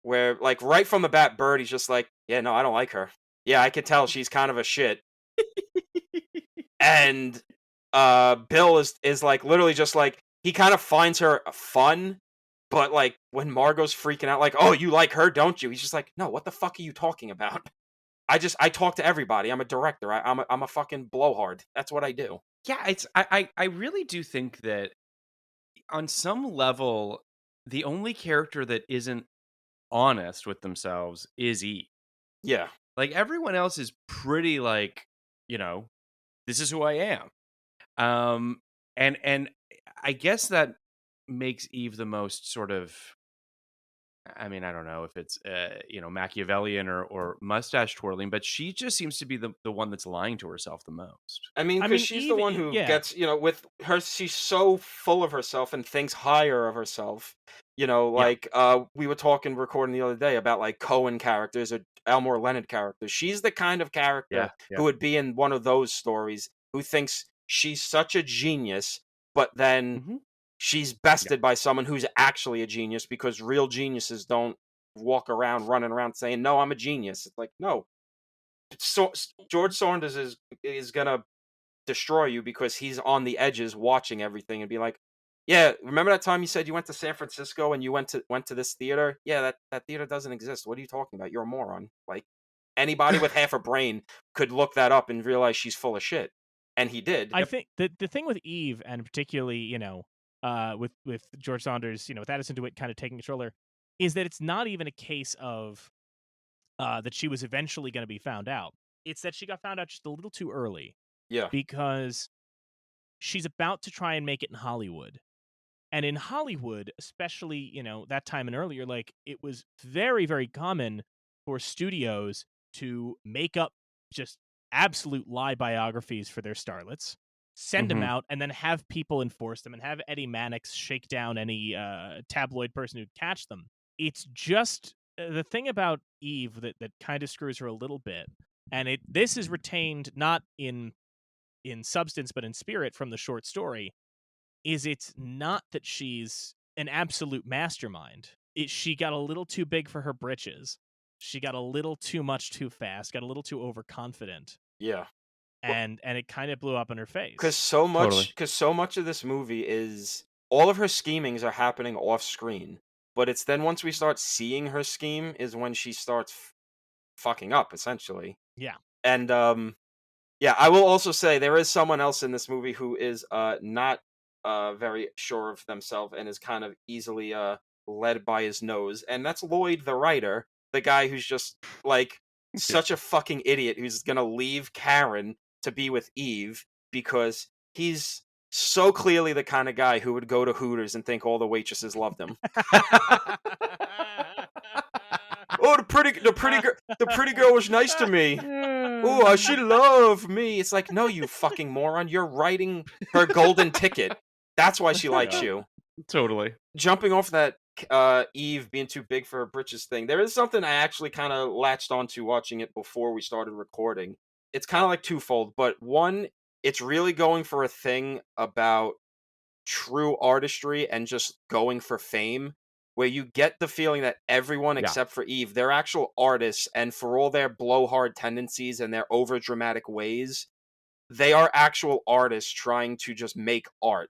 Where like right from the bat, Birdie's just like, yeah, no, I don't like her. Yeah, I could tell she's kind of a shit. And Bill is like literally just like he kind of finds her fun, but like when Margot's freaking out, like, oh, you like her, don't you? He's just like, no, what the fuck are you talking about? I talk to everybody. I'm a director. I'm a fucking blowhard. That's what I do. Yeah, I really do think that on some level, the only character that isn't honest with themselves is Eve. Yeah. Like, everyone else is pretty like, this is who I am. And I guess that makes Eve the most sort of, I mean, I don't know if it's Machiavellian or mustache twirling, but she just seems to be the one that's lying to herself the most. I mean, because she's the Eve, one who yeah. gets, with her, she's so full of herself and thinks higher of herself. Like we were recording the other day about like Cohen characters or Elmore Leonard characters. She's the kind of character who would be in one of those stories who thinks she's such a genius, but then she's bested by someone who's actually a genius, because real geniuses don't walk around running around saying, no, I'm a genius. It's like, no. So George Saunders is gonna destroy you because he's on the edges watching everything and be like, yeah, remember that time you said you went to San Francisco and you went to this theater? Yeah, that theater doesn't exist. What are you talking about? You're a moron. Like, anybody with half a brain could look that up and realize she's full of shit. And he did. I think the thing with Eve, and particularly, with George Saunders, with Addison DeWitt kind of taking control there, is that it's not even a case of that she was eventually going to be found out. It's that she got found out just a little too early. Yeah. Because she's about to try and make it in Hollywood. And in Hollywood, especially, that time and earlier, like, it was very, very common for studios to make up just absolute lie biographies for their starlets, send them out, and then have people enforce them, and have Eddie Mannix shake down any tabloid person who'd catch them. It's just the thing about Eve that kind of screws her a little bit, and this is retained not in substance but in spirit from the short story, is it's not that she's an absolute mastermind. She got a little too big for her britches. She got a little too much too fast, got a little too overconfident. Yeah. And it kind of blew up in her face. Because so much of this movie is, all of her schemings are happening off screen. But it's then once we start seeing her scheme is when she starts fucking up, essentially. Yeah. And yeah, I will also say there is someone else in this movie who is not very sure of themselves and is kind of easily led by his nose. And that's Lloyd, the writer, the guy who's just like such a fucking idiot who's gonna leave Karen to be with Eve because he's so clearly the kind of guy who would go to Hooters and think all the waitresses loved him. Oh, the pretty girl was nice to me. Oh, she loved me. It's like, no, you fucking moron. You're writing her golden ticket. That's why she likes you. Totally. Jumping off that Eve being too big for her britches thing, there is something I actually kind of latched onto watching it before we started recording. It's kind of like twofold, but one, it's really going for a thing about true artistry and just going for fame, where you get the feeling that everyone except for Eve, they're actual artists, and for all their blowhard tendencies and their overdramatic ways, they are actual artists trying to just make art.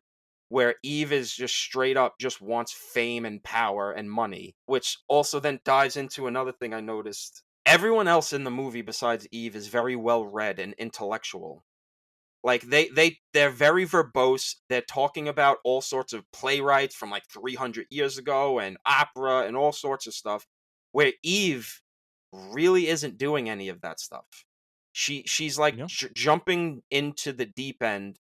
Where Eve is just straight up just wants fame and power and money, which also then dives into another thing I noticed. Everyone else in the movie besides Eve is very well read and intellectual. Like they're very verbose. They're talking about all sorts of playwrights from like 300 years ago and opera and all sorts of stuff. Where Eve really isn't doing any of that stuff. She's like jumping into the deep end.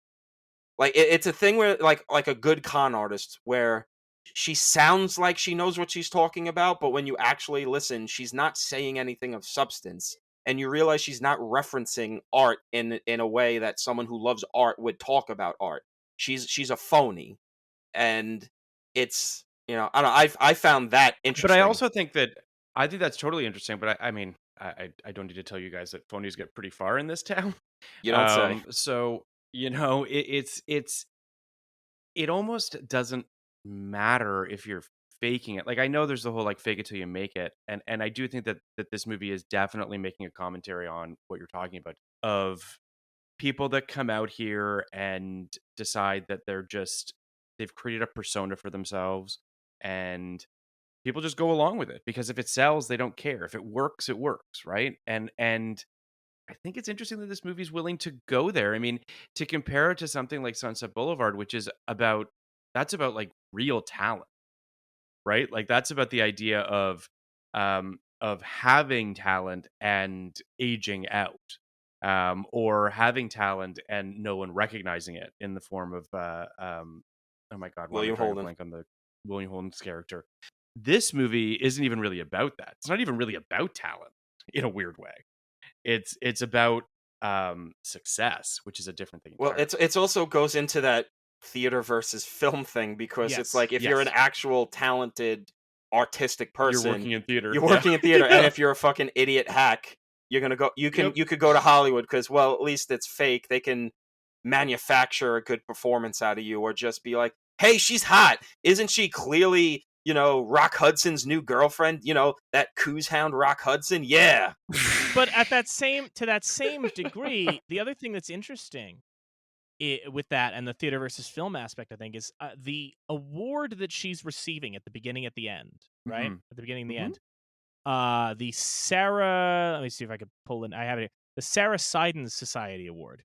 Like it's a thing where like a good con artist where she sounds like she knows what she's talking about, but when you actually listen, she's not saying anything of substance. And you realize she's not referencing art in a way that someone who loves art would talk about art. She's a phony, and it's I don't know. I found that interesting. But I also think that's totally interesting. But I mean, I don't need to tell you guys that phonies get pretty far in this town. You don't say. So it almost doesn't matter if you're faking it. Like I know there's the whole like fake it till you make it, and I do think that this movie is definitely making a commentary on what you're talking about, of people that come out here and decide that they've created a persona for themselves, and people just go along with it because if it sells, they don't care. If it works, right? And I think it's interesting that this movie's willing to go there. I mean, to compare it to something like Sunset Boulevard, which is about like real talent, right? Like that's about the idea of having talent and aging out, or having talent and no one recognizing it in the form of oh my god, William Holden. Blank on the William Holden's character. This movie isn't even really about that. It's not even really about talent in a weird way. It's about success, which is a different thing entirely. Well, it's also goes into that theater versus film thing because it's like if you're an actual talented artistic person, you're working in theater. And if you're a fucking idiot hack, you're gonna go. You could go to Hollywood because at least it's fake. They can manufacture a good performance out of you, or just be like, "Hey, she's hot, isn't she? Clearly." Rock Hudson's new girlfriend, that coos hound Rock Hudson. Yeah. But to that same degree, the other thing that's interesting with that and the theater versus film aspect, I think, is the award that she's receiving at the beginning, at the end, right? At the beginning and the end. The Sarah, let me see if I could pull in. I have it here. The Sarah Siddons Society Award,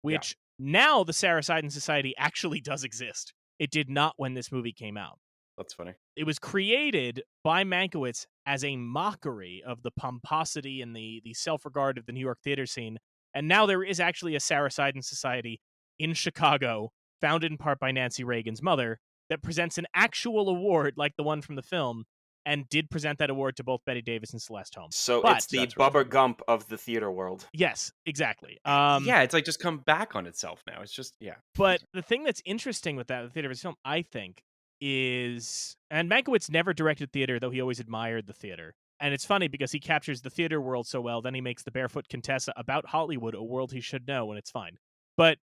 which now the Sarah Siddons Society actually does exist. It did not when this movie came out. That's funny. It was created by Mankiewicz as a mockery of the pomposity and the self-regard of the New York theater scene. And now there is actually a Sarah Siddons Society in Chicago, founded in part by Nancy Reagan's mother, that presents an actual award like the one from the film, and did present that award to both Bette Davis and Celeste Holmes. So it's the Bubba Gump of the theater world. Yes, exactly. It's like just come back on itself now. It's just, But the thing that's interesting with that, the theater versus film, I think, is, and Mankiewicz never directed theater, though he always admired the theater. And it's funny because he captures the theater world so well, then he makes The Barefoot Contessa about Hollywood, a world he should know, and it's fine. But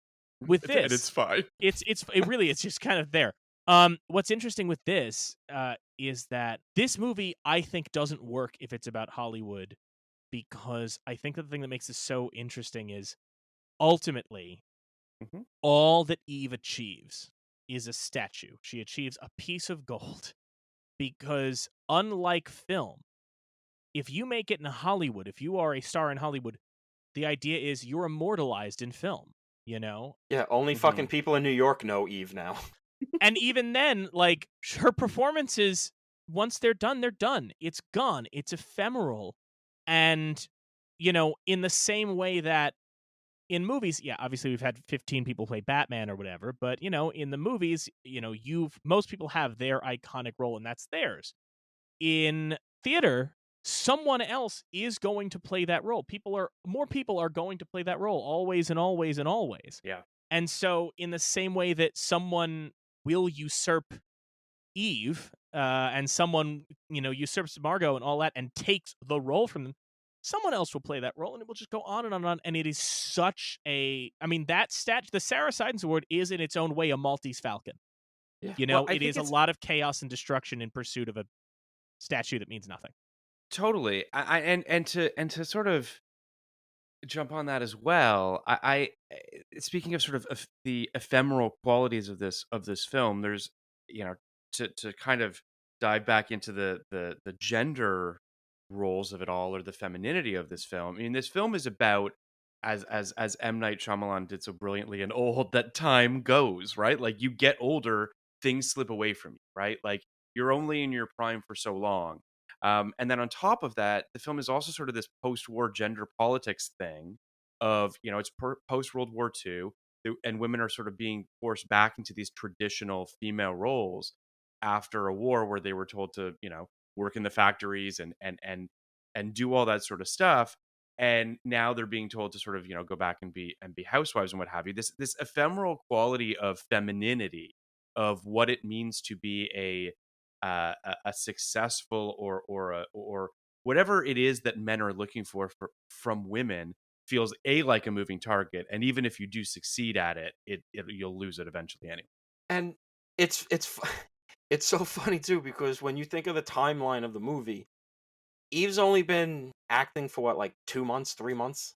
with this, and it's fine. It really, it's just kind of there. What's interesting with this is that this movie, I think, doesn't work if it's about Hollywood, because I think that the thing that makes this so interesting is ultimately all that Eve achieves is a statue. She achieves a piece of gold, because unlike film, if you make it in Hollywood, if you are a star in Hollywood, the idea is you're immortalized in film, Yeah, only fucking people in New York know Eve now. And even then, like, her performances, once they're done, they're done. It's gone. It's ephemeral. And, in the same way that in movies, yeah, obviously we've had 15 people play Batman or whatever, but, in the movies, most people have their iconic role and that's theirs. In theater, someone else is going to play that role. More people are going to play that role always and always and always. Yeah. And so in the same way that someone will usurp Eve, and someone, usurps Margot and all that and takes the role from them, someone else will play that role and it will just go on and on and on. And it is such the Sarah Siddons Award is in its own way a Maltese Falcon. Yeah. It is a lot of chaos and destruction in pursuit of a statue that means nothing. Totally. And to sort of jump on that as well. Speaking of sort of the ephemeral qualities of this film, there's to kind of dive back into the gender roles of it all, or the femininity of this film. I mean, this film is about, as M. Night Shyamalan did so brilliantly, and old that time goes, right? Like, you get older, things slip away from you, right? Like, you're only in your prime for so long. And then on top of that, the film is also sort of this post-war gender politics thing of, it's post-World War II, and women are sort of being forced back into these traditional female roles after a war where they were told to, work in the factories and do all that sort of stuff. And now they're being told to sort of, go back and be housewives and what have you. This ephemeral quality of femininity, of what it means to be a successful or whatever it is that men are looking for from women, feels like a moving target. And even if you do succeed at it, you'll lose it eventually anyway. And it's so funny too, because when you think of the timeline of the movie, Eve's only been acting for what, like 2 months, 3 months?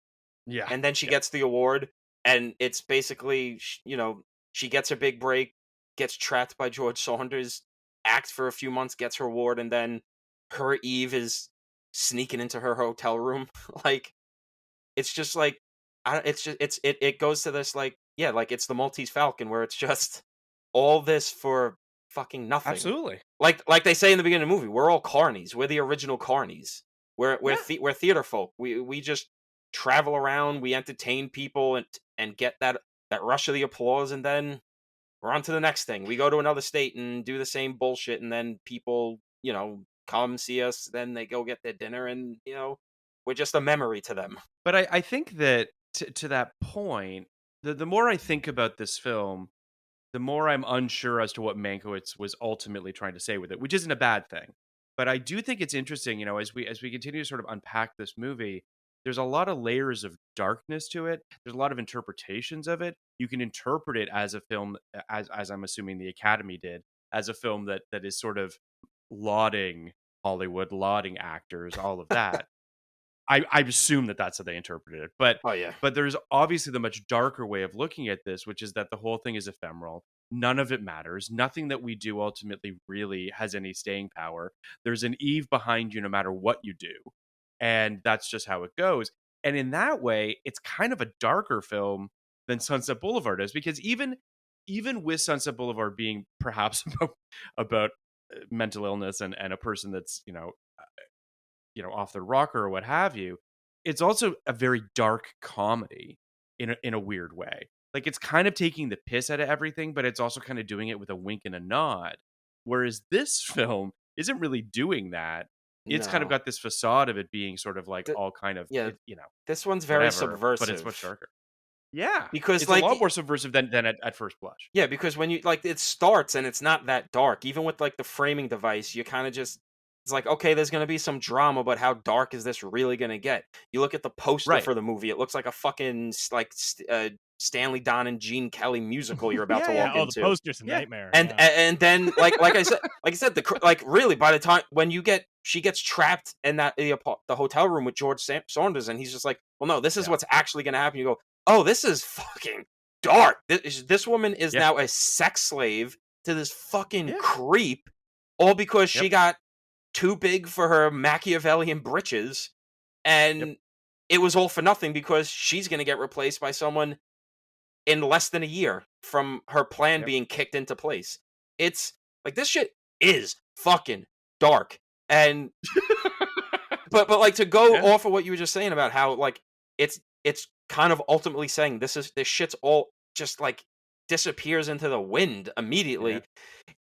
Yeah. And then she gets the award, and it's basically, she gets her big break, gets trapped by George Saunders, acts for a few months, gets her award, and then her Eve is sneaking into her hotel room. Like, it's just like, it goes to this, like, yeah, like, it's the Maltese Falcon, where it's just all this for fucking nothing. Absolutely. Like they say in the beginning of the movie, we're all carnies. We're the original carnies. We're theater folk. We just travel around, we entertain people and get that rush of the applause, and then we're on to the next thing. We go to another state and do the same bullshit, and then people, come see us, then they go get their dinner, and we're just a memory to them. But I think that to that point, the more I think about this film, the more I'm unsure as to what Mankiewicz was ultimately trying to say with it, which isn't a bad thing. But I do think it's interesting, as we continue to sort of unpack this movie, there's a lot of layers of darkness to it. There's a lot of interpretations of it. You can interpret it as a film, as I'm assuming the Academy did, as a film that is sort of lauding Hollywood, lauding actors, all of that. I assume that that's how they interpreted it. But Oh yeah. but there's obviously the much darker way of looking at this, which is that the whole thing is ephemeral. None of it matters. Nothing that we do ultimately really has any staying power. There's an Eve behind you no matter what you do. And that's just how it goes. And in that way, it's kind of a darker film than Sunset Boulevard is, because even with Sunset Boulevard being perhaps about mental illness and a person that's, off the rocker or what have you, it's also a very dark comedy in a weird way. Like, it's kind of taking the piss out of everything, but it's also kind of doing it with a wink and a nod. Whereas this film isn't really doing that. It's kind of got this facade of it being sort of like all kind of, This one's very whatever, subversive, but it's much darker. Yeah, because it's like a lot more subversive than at first blush. Yeah, because when you it starts and it's not that dark. Even with like the framing device, you kind of just, it's like, okay, there's gonna be some drama, but how dark is this really gonna get? You look at the poster for the movie; it looks like a fucking Stanley Don and Gene Kelly musical you're about to walk into. The poster's a nightmare. And then like I said, really, by the time when she gets trapped in the hotel room with George Saunders, and he's just like, well, no, this is what's actually gonna happen. You go, oh, this is fucking dark. This woman is now a sex slave to this fucking creep, all because she got too big for her Machiavellian britches, and it was all for nothing because she's going to get replaced by someone in less than a year from her plan being kicked into place. it's like this shit is fucking dark. And but like to go Yeah. off of what you were just saying about how like it's kind of ultimately saying this shit's all just like disappears into the wind Yeah. immediately. Yeah.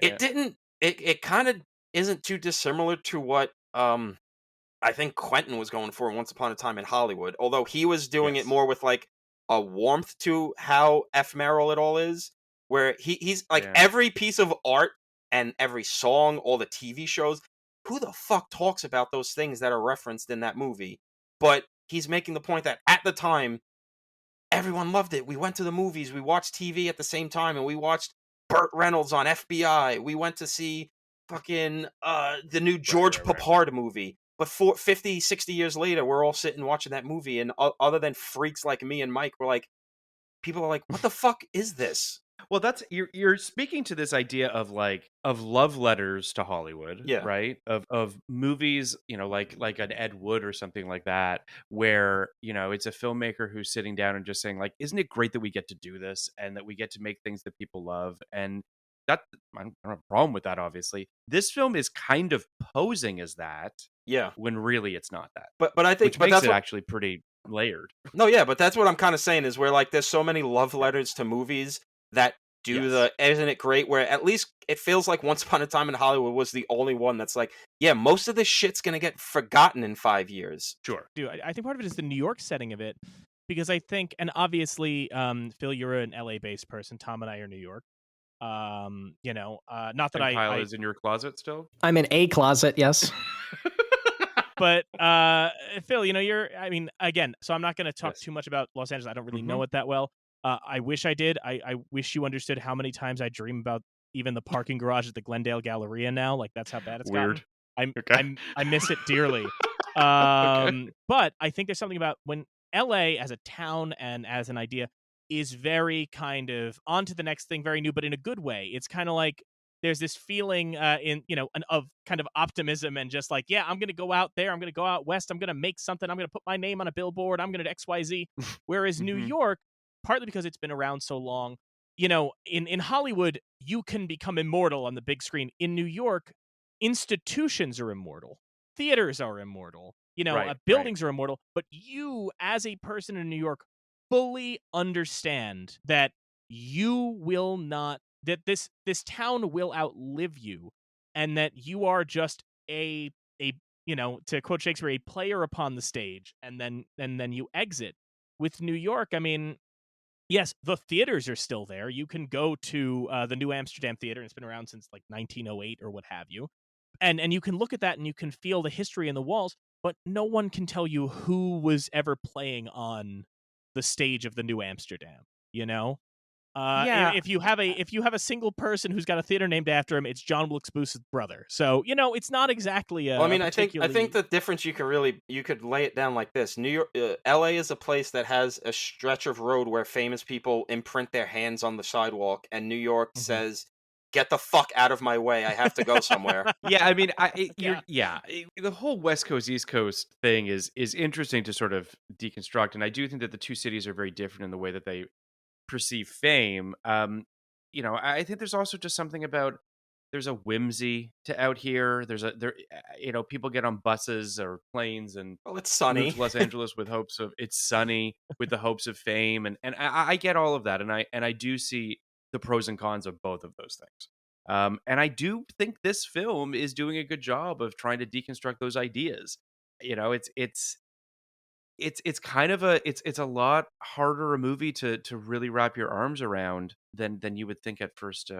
It didn't it kind of isn't too dissimilar to what I think Quentin was going for in Once Upon a Time in Hollywood, although he was doing it Yes. more with like a warmth to how ephemeral it all is, where he's like Yeah. every piece of art and every song, all the TV shows, who the fuck talks about those things that are referenced in that movie? But he's making the point that at the time, everyone loved it. We went to the movies, we watched TV at the same time, and we watched Burt Reynolds on FBI. We went to see fucking the new George right. Papard movie. But 50, 60 years later, we're all sitting watching that movie, and other than freaks like me and Mike, we're like, people are like, what the fuck is this? Well, that's you're speaking to this idea of like of love letters to Hollywood, Yeah. right? Of movies, you know, like an Ed Wood or something like that, where, you know, it's a filmmaker who's sitting down and just saying like, isn't it great that we get to do this and that we get to make things that people love? And that I don't have a problem with that, obviously. This film is kind of posing as that, Yeah. when really it's not that. But I think Which but makes that's it what, actually pretty layered. no, yeah, but that's what I'm kind of saying is where like there's so many love letters to movies that do Yes. the isn't it great, where at least it feels like Once Upon a Time in Hollywood was the only one that's like, yeah, most of this shit's gonna get forgotten in 5 years. Sure. Dude, I think part of it is the New York setting of it, because I think, and obviously, Phil, you're an LA-based person. Tom and I are New York. You know, not that And Kyle I is in your closet still? I'm in a closet, yes. but Phil, you know, I mean, again, so I'm not going to talk Yes. too much about Los Angeles. I don't really know Mhm. it that well. I wish I did. I wish you understood how many times I dream about even the parking garage at the Glendale Galleria now. Like, that's how bad it's Weird. gotten. Okay. I miss it dearly. Okay. But I think there's something about when LA as a town and as an idea is very kind of on to the next thing, very new, but in a good way. It's kind of like there's this feeling in, you know, of kind of optimism and just like, yeah, I'm going to go out there. I'm going to go out west. I'm going to make something. I'm going to put my name on a billboard. I'm going to XYZ. Whereas New Mhm. York, partly because it's been around so long, you know, in Hollywood, you can become immortal on the big screen. In New York, institutions are immortal. Theaters are immortal. You know, Right. buildings are immortal. But you, as a person in New York, fully understand that you will not, that this town will outlive you, and that you are just a you know, to quote Shakespeare, a player upon the stage, and then you exit. With New York, I mean, yes, the theaters are still there. You can go to the New Amsterdam Theater, and it's been around since like 1908 or what have you. And you can look at that and you can feel the history in the walls, but no one can tell you who was ever playing on the stage of the New Amsterdam, you know? Yeah. If you have a single person who's got a theater named after him, it's John Wilkes Booth's brother. So, you know, it's not exactly a Well, I mean, a I think particularly the difference you could lay it down like this. New York, LA is a place that has a stretch of road where famous people imprint their hands on the sidewalk, and New York Mhm. says, "Get the fuck out of my way! I have to go somewhere." Yeah, I mean, Yeah. the whole West Coast East Coast thing is interesting to sort of deconstruct, and I do think that the two cities are very different in the way that they perceive fame. You know, I think there's also just something about there's a whimsy to out here. You know, people get on buses or planes and Well, it's move sunny. to Los Angeles with hopes of it's sunny, with the hopes of fame, and I get all of that, and I do see the pros and cons of both of those things. And I do think this film is doing a good job of trying to deconstruct those ideas. You know, it's kind of it's a lot harder a movie to really wrap your arms around than you would think at first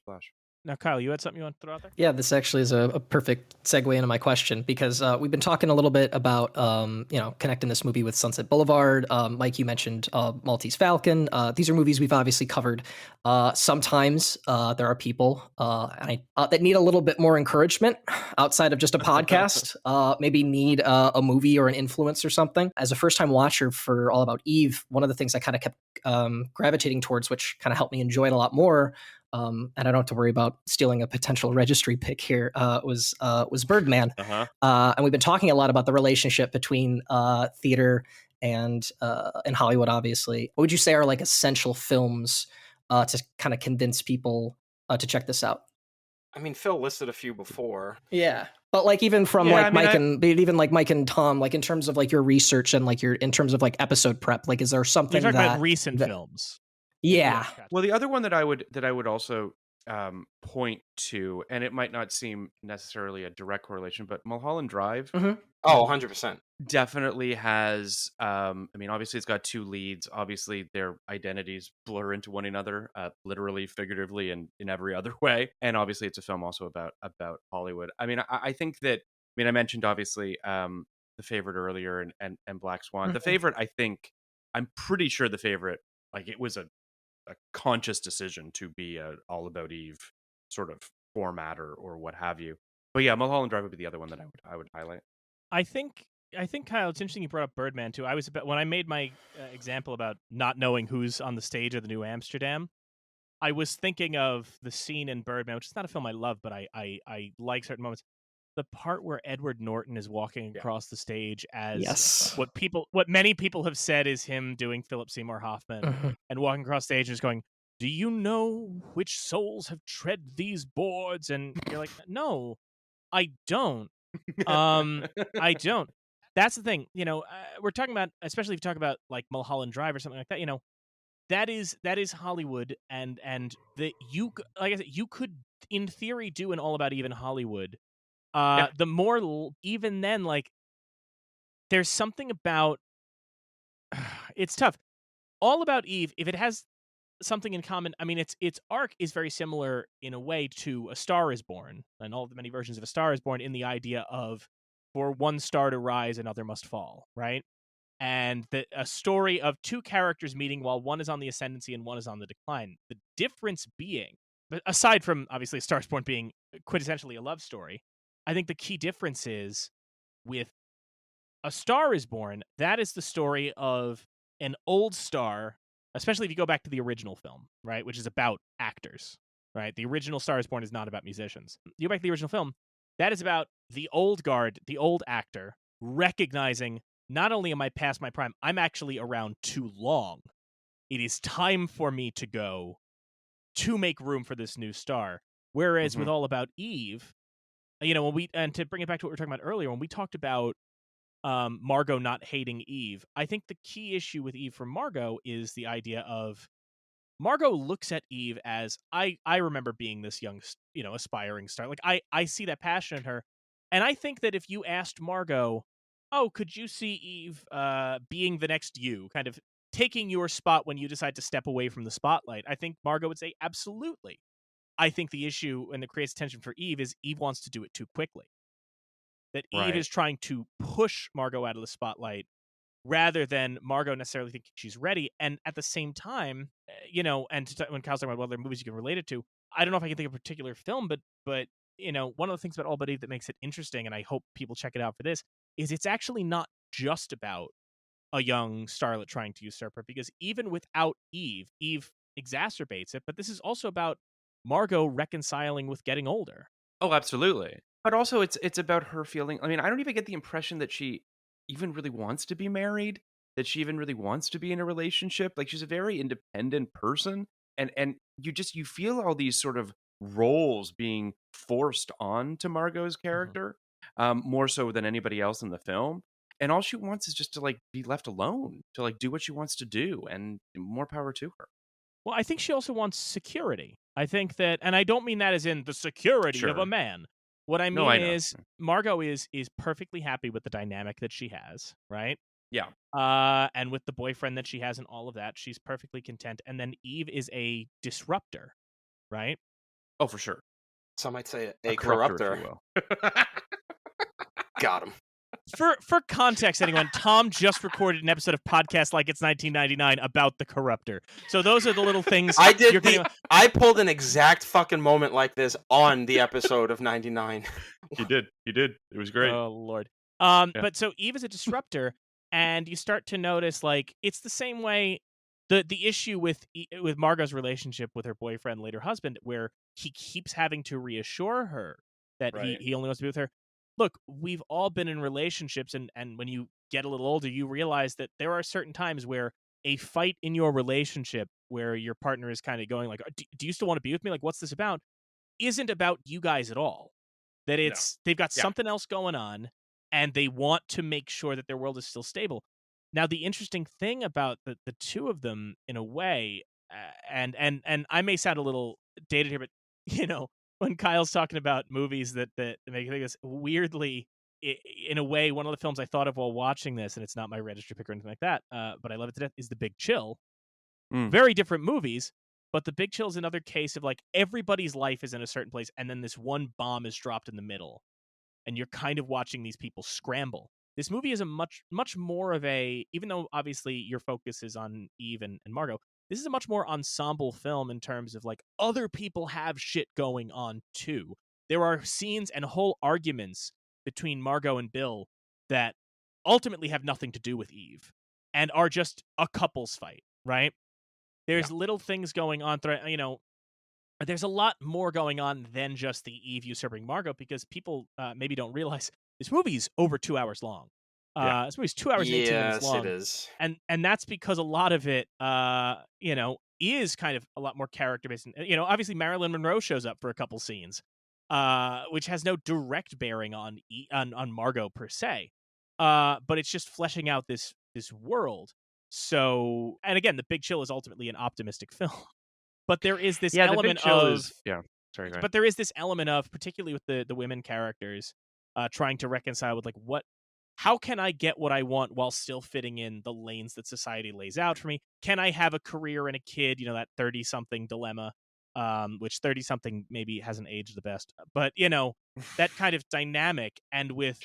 blush. Now, Kyle, you had something you want to throw out there? Yeah, this actually is a perfect segue into my question because we've been talking a little bit about, you know, connecting this movie with Sunset Boulevard. Mike, you mentioned Maltese Falcon. These are movies we've obviously covered. Sometimes there are people that need a little bit more encouragement outside of just a podcast, maybe need a movie or an influence or something. As a first-time watcher for All About Eve, one of the things I kind of kept gravitating towards, which kind of helped me enjoy it a lot more, and I don't have to worry about stealing a potential registry pick here, was Birdman. Uh-huh. And we've been talking a lot about the relationship between theater and Hollywood, obviously. What would you say are like essential films to kind of convince people to check this out? I mean, Phil listed a few before. Yeah. But like even from Yeah, like I mean, Mike and even like Mike and Tom, like in terms of like your research and like your in terms of like episode prep, like is there You're something talking that about recent that- films. Yeah. Gotcha. Well, the other one that I would also point to, and it might not seem necessarily a direct correlation, but Mulholland Drive Mhm. Oh, 100%. definitely has. I mean, obviously, it's got two leads. Obviously, their identities blur into one another, literally, figuratively, and in every other way. And obviously, it's a film also about Hollywood. I mean, I think that. I mean, I mentioned obviously The Favorite earlier and Black Swan. The Mhm. Favorite, I think, I'm pretty sure The Favorite, like it was a conscious decision to be a all about Eve sort of format or what have you. But yeah, Mulholland Drive would be the other one that I would highlight. I think Kyle, it's interesting you brought up Birdman too. I was when I made my example about not knowing who's on the stage of the New Amsterdam. I was thinking of the scene in Birdman, which is not a film I love, but I like certain moments. The part where Edward Norton is walking Yeah. across the stage as Yes. what many people have said is him doing Philip Seymour Hoffman Mhm. and walking across stage and just going, "Do you know which souls have tread these boards?" And you're like, "No, I don't. I don't." That's the thing, we're talking about, especially if you talk about like Mulholland Drive or something like that, that is Hollywood, and like I said, you could in theory do an All About Eve in Hollywood. The more even then, like there's something about it's tough. All About Eve, if it has something in common, I mean, its arc is very similar in a way to A Star Is Born and all the many versions of A Star Is Born, in the idea of for one star to rise, another must fall, right? And a story of two characters meeting while one is on the ascendancy and one is on the decline. The difference being, but aside from obviously A Star Is Born being quintessentially a love story, I think the key difference is with A Star Is Born, that is the story of an old star, especially if you go back to the original film, right, which is about actors, right? The original Star Is Born is not about musicians. You go back to the original film, that is about the old guard, the old actor, recognizing not only am I past my prime, I'm actually around too long. It is time for me to go to make room for this new star. Whereas with All About Eve, and to bring it back to what we were talking about earlier, when we talked about Margot not hating Eve, I think the key issue with Eve from Margot is the idea of Margot looks at Eve as, I remember being this young, aspiring star. Like I see that passion in her. And I think that if you asked Margot, "Oh, could you see Eve being the next you, kind of taking your spot when you decide to step away from the spotlight?" I think Margot would say, "Absolutely." I think the issue and that creates tension for Eve is Eve wants to do it too quickly. That Eve Right. is trying to push Margot out of the spotlight rather than Margot necessarily thinking she's ready. And at the same time, when Kyle's talking about what other movies you can relate it to, I don't know if I can think of a particular film, but one of the things about All But Eve that makes it interesting, and I hope people check it out for this, is it's actually not just about a young starlet trying to usurp her, because even without Eve exacerbates it, but this is also about Margot reconciling with getting older. Oh, absolutely. But also, it's about her feeling. I mean, I don't even get the impression that she even really wants to be married. That she even really wants to be in a relationship. Like, she's a very independent person, and you feel all these sort of roles being forced onto Margot's character, more so than anybody else in the film. And all she wants is just to like be left alone, to like do what she wants to do, and more power to her. Well, I think she also wants security. I think that, and I don't mean that as in the security of a Sure. man. What I No, mean I know. is Margot is perfectly happy with the dynamic that she has, right? Yeah. And with the boyfriend that she has and all of that, she's perfectly content. And then Eve is a disruptor, right? Oh, for sure. Some might say a corrupter, corrupter. if you will. Got him. For context, anyone, Tom just recorded an episode of Podcast Like It's 1999 about the corruptor. So those are the little things I did. you're getting. I pulled an exact fucking moment like this on the episode of '99. He did. It was great. Oh Lord. Yeah. But so Eve is a disruptor, and you start to notice like it's the same way. The issue with Margot's relationship with her boyfriend, later husband, where he keeps having to reassure her that Right. he only wants to be with her. Look, we've all been in relationships, and when you get a little older, you realize that there are certain times where a fight in your relationship where your partner is kind of going like, do you still want to be with me? Like, what's this about? isn't about you guys at all. That they've got Yeah. something else going on, and they want to make sure that their world is still stable. Now, the interesting thing about the two of them, in a way, and I may sound a little dated here, but when Kyle's talking about movies that make you think this, weirdly, in a way, one of the films I thought of while watching this, and it's not my registry pick or anything like that, but I love it to death, is The Big Chill. Very different movies, but The Big Chill is another case of like everybody's life is in a certain place, and then this one bomb is dropped in the middle, and you're kind of watching these people scramble. This movie is a much more of a, even though obviously your focus is on Eve and Margot, this is a much more ensemble film in terms of like other people have shit going on too. There are scenes and whole arguments between Margot and Bill that ultimately have nothing to do with Eve and are just a couple's fight, right? There's little things going on, there's a lot more going on than just the Eve usurping Margot, because people maybe don't realize this movie's over 2 hours long. This movie's 2 hours and 18 minutes long. Yes, it is. And that's because a lot of it, is kind of a lot more character based. Obviously Marilyn Monroe shows up for a couple scenes, which has no direct bearing on Margot per se, but it's just fleshing out this world. So, and again, The Big Chill is ultimately an optimistic film. But there is this element Sorry, go ahead. But there is this element of, particularly with the women characters, trying to reconcile with how can I get what I want while still fitting in the lanes that society lays out for me? Can I have a career and a kid? That 30-something dilemma, which 30-something maybe hasn't aged the best. But that kind of dynamic, and with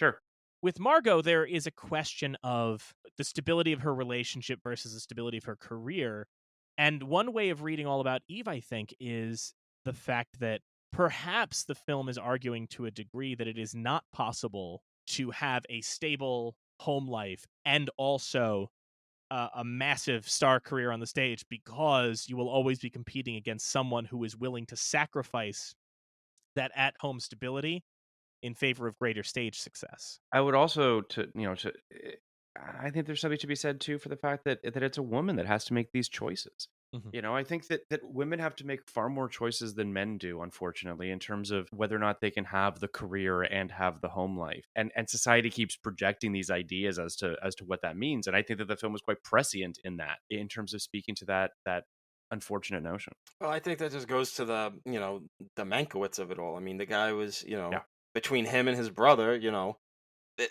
Margot, there is a question of the stability of her relationship versus the stability of her career. And one way of reading all about Eve, I think, is the fact that perhaps the film is arguing to a degree that it is not possible to have a stable home life and also a massive star career on the stage, because you will always be competing against someone who is willing to sacrifice that at-home stability in favor of greater stage success. I would also I think there's something to be said too for the fact that it's a woman that has to make these choices. I think that women have to make far more choices than men do, unfortunately, in terms of whether or not they can have the career and have the home life. And society keeps projecting these ideas as to what that means. And I think that the film was quite prescient in that, in terms of speaking to that unfortunate notion. Well, I think that just goes to the Mankiewicz of it all. I mean, the guy was, between him and his brother,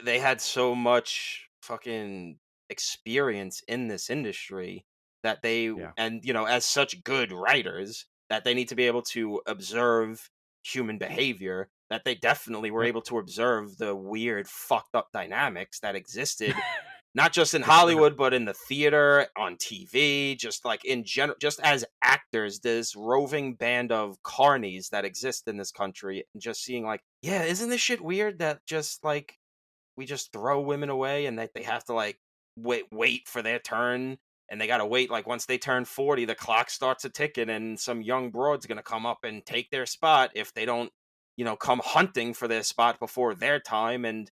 they had so much fucking experience in this industry that they, and as such good writers, that they need to be able to observe human behavior, that they definitely were able to observe the weird fucked up dynamics that existed not just in Hollywood, but in the theater, on TV, just like in general, just as actors, this roving band of carnies that exist in this country, and just seeing isn't this shit weird that just we just throw women away and that they have to wait for their turn, and they gotta wait once they turn 40, the clock starts a ticking, and some young broad's gonna come up and take their spot if they don't, come hunting for their spot before their time. And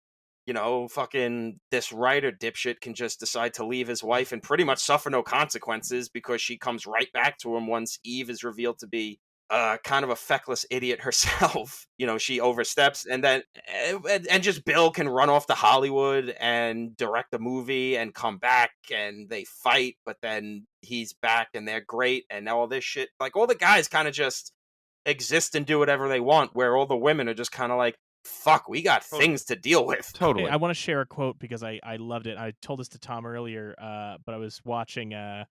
fucking this writer dipshit can just decide to leave his wife and pretty much suffer no consequences, because she comes right back to him once Eve is revealed to be kind of a feckless idiot herself. She oversteps, and then and just Bill can run off to Hollywood and direct a movie and come back, and they fight, but then he's back and they're great, and all this shit. All the guys kind of just exist and do whatever they want, where all the women are just kind of fuck, we got things to deal with. Totally. Hey, I want to share a quote because I loved it. I told this to Tom earlier, but I was watching a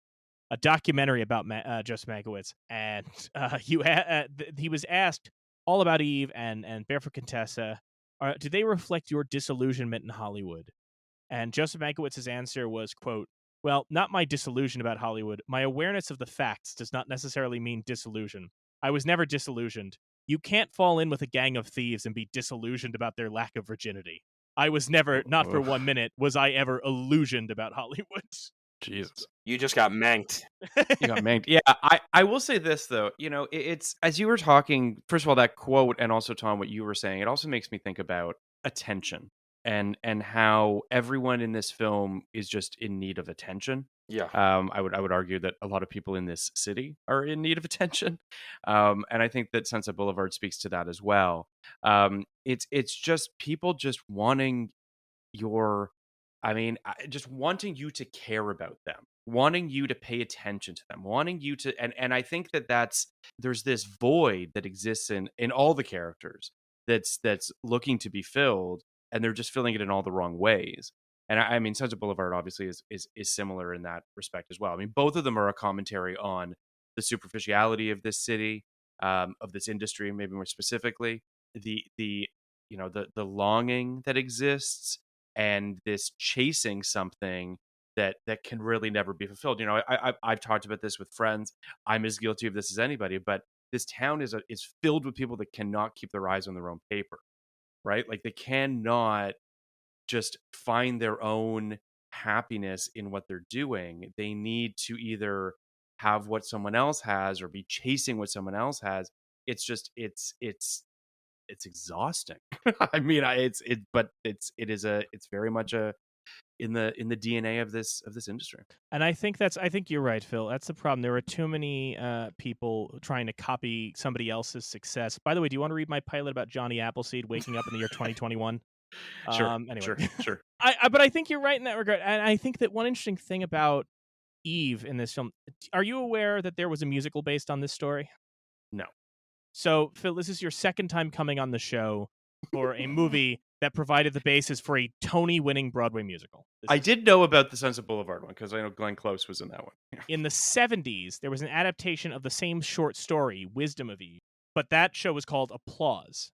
documentary about Joseph Mankiewicz, and he was asked all about Eve and Barefoot Contessa. Do they reflect your disillusionment in Hollywood? And Joseph Mankiewicz's answer was, quote, "Well, not my disillusion about Hollywood. My awareness of the facts does not necessarily mean disillusion. I was never disillusioned. You can't fall in with a gang of thieves and be disillusioned about their lack of virginity. I was never, not for 1 minute, was I ever illusioned about Hollywood." Jesus. You just got manked. You got manked. Yeah, I will say this, though. It's, as you were talking, first of all, that quote, and also, Tom, what you were saying, it also makes me think about attention and how everyone in this film is just in need of attention. Yeah. I would argue that a lot of people in this city are in need of attention, and I think that Sunset Boulevard speaks to that as well. It's just people just wanting your just wanting you to care about them, wanting you to pay attention to them, wanting you to and I think that there's this void that exists in all the characters that's looking to be filled, and they're just filling it in all the wrong ways. And I mean, Sunset Boulevard obviously is similar in that respect as well. I mean, both of them are a commentary on the superficiality of this city, of this industry, maybe more specifically, the the longing that exists, and this chasing something that can really never be fulfilled. I've talked about this with friends. I'm as guilty of this as anybody, but this town is filled with people that cannot keep their eyes on their own paper, right? Like they cannot just find their own happiness in what they're doing. They need to either have what someone else has or be chasing what someone else has. It's just it's exhausting. I mean, it's very much in the DNA of this industry. And I think you're right, Phil. That's the problem. There are too many people trying to copy somebody else's success. By the way, do you want to read my pilot about Johnny Appleseed waking up in the year 2021? Anyway. Sure. But I think you're right in that regard. And I think that one interesting thing about Eve in this film, are you aware that there was a musical based on this story? No. So, Phil, this is your second time coming on the show for a movie that provided the basis for a Tony-winning Broadway musical. I did know about the Sunset Boulevard one because I know Glenn Close was in that one. In the 70s, there was an adaptation of the same short story, Wisdom of Eve, but that show was called Applause.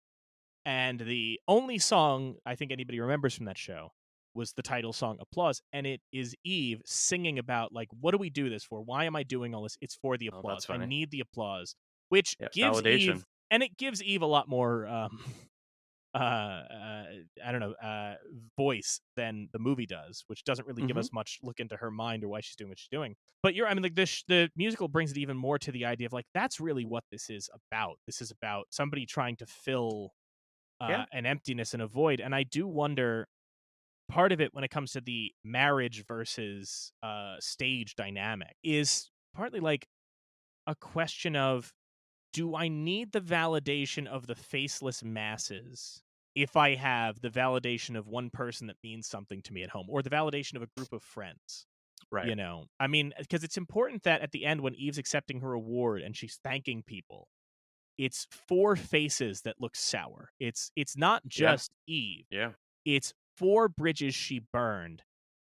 And the only song I think anybody remembers from that show was the title song Applause, and it is Eve singing about, like, what do we do this for? Why am I doing all this? It's for the applause. I need the applause, which gives validation. Eve, and it gives Eve a lot more voice than the movie does, which doesn't really give us much look into her mind or why she's doing what she's doing. But the musical brings it even more to the idea of, like, that's really what this is about. This is about somebody trying to fill an emptiness and a void. And I do wonder, part of it when it comes to the marriage versus stage dynamic is partly like a question of, do I need the validation of the faceless masses if I have the validation of one person that means something to me at home, or the validation of a group of friends? Right. I mean, because it's important that at the end, when Eve's accepting her award and she's thanking people, it's four faces that look sour. It's not just Eve. Yeah. It's four bridges she burned,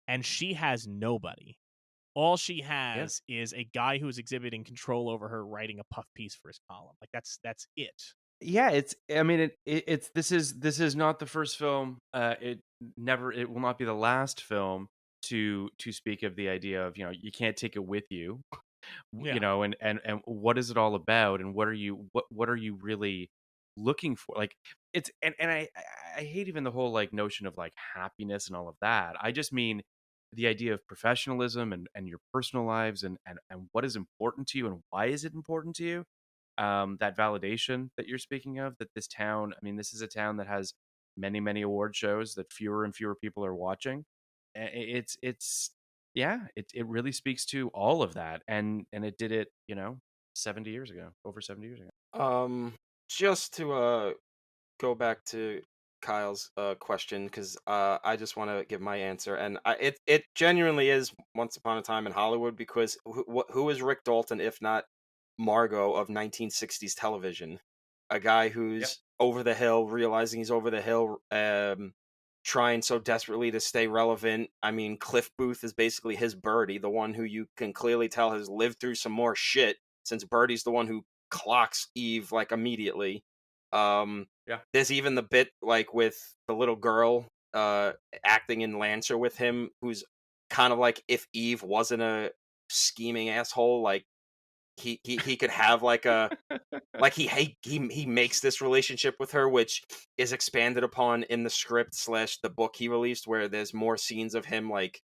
and she has nobody. All she has is a guy who is exhibiting control over her, writing a puff piece for his column. Like that's it. Yeah, this is not the first film. It will not be the last film to speak of the idea of, you can't take it with you. And what is it all about, and what are you really looking for? Like, it's and I hate even the whole, like, notion of, like, happiness and all of that. I just mean the idea of professionalism and your personal lives, and what is important to you and why is it important to you. That validation that you're speaking of, that this town, I mean, this is a town that has many award shows that fewer and fewer people are watching. It really speaks to all of that, and it did it, 70 years ago, over 70 years ago. Just to go back to Kyle's question, because I just want to give my answer, and it genuinely is Once Upon a Time in Hollywood, because who is Rick Dalton if not Margot of 1960s television? A guy who's over the hill, realizing he's over the hill, trying so desperately to stay relevant. I mean, Cliff Booth is basically his Birdie, the one who you can clearly tell has lived through some more shit, since Birdie's the one who clocks Eve, like, immediately. There's even the bit, like, with the little girl acting in Lancer with him, who's kind of like, if Eve wasn't a scheming asshole, like, he could have, like, a like, he makes this relationship with her, which is expanded upon in the script / the book he released, where there's more scenes of him, like,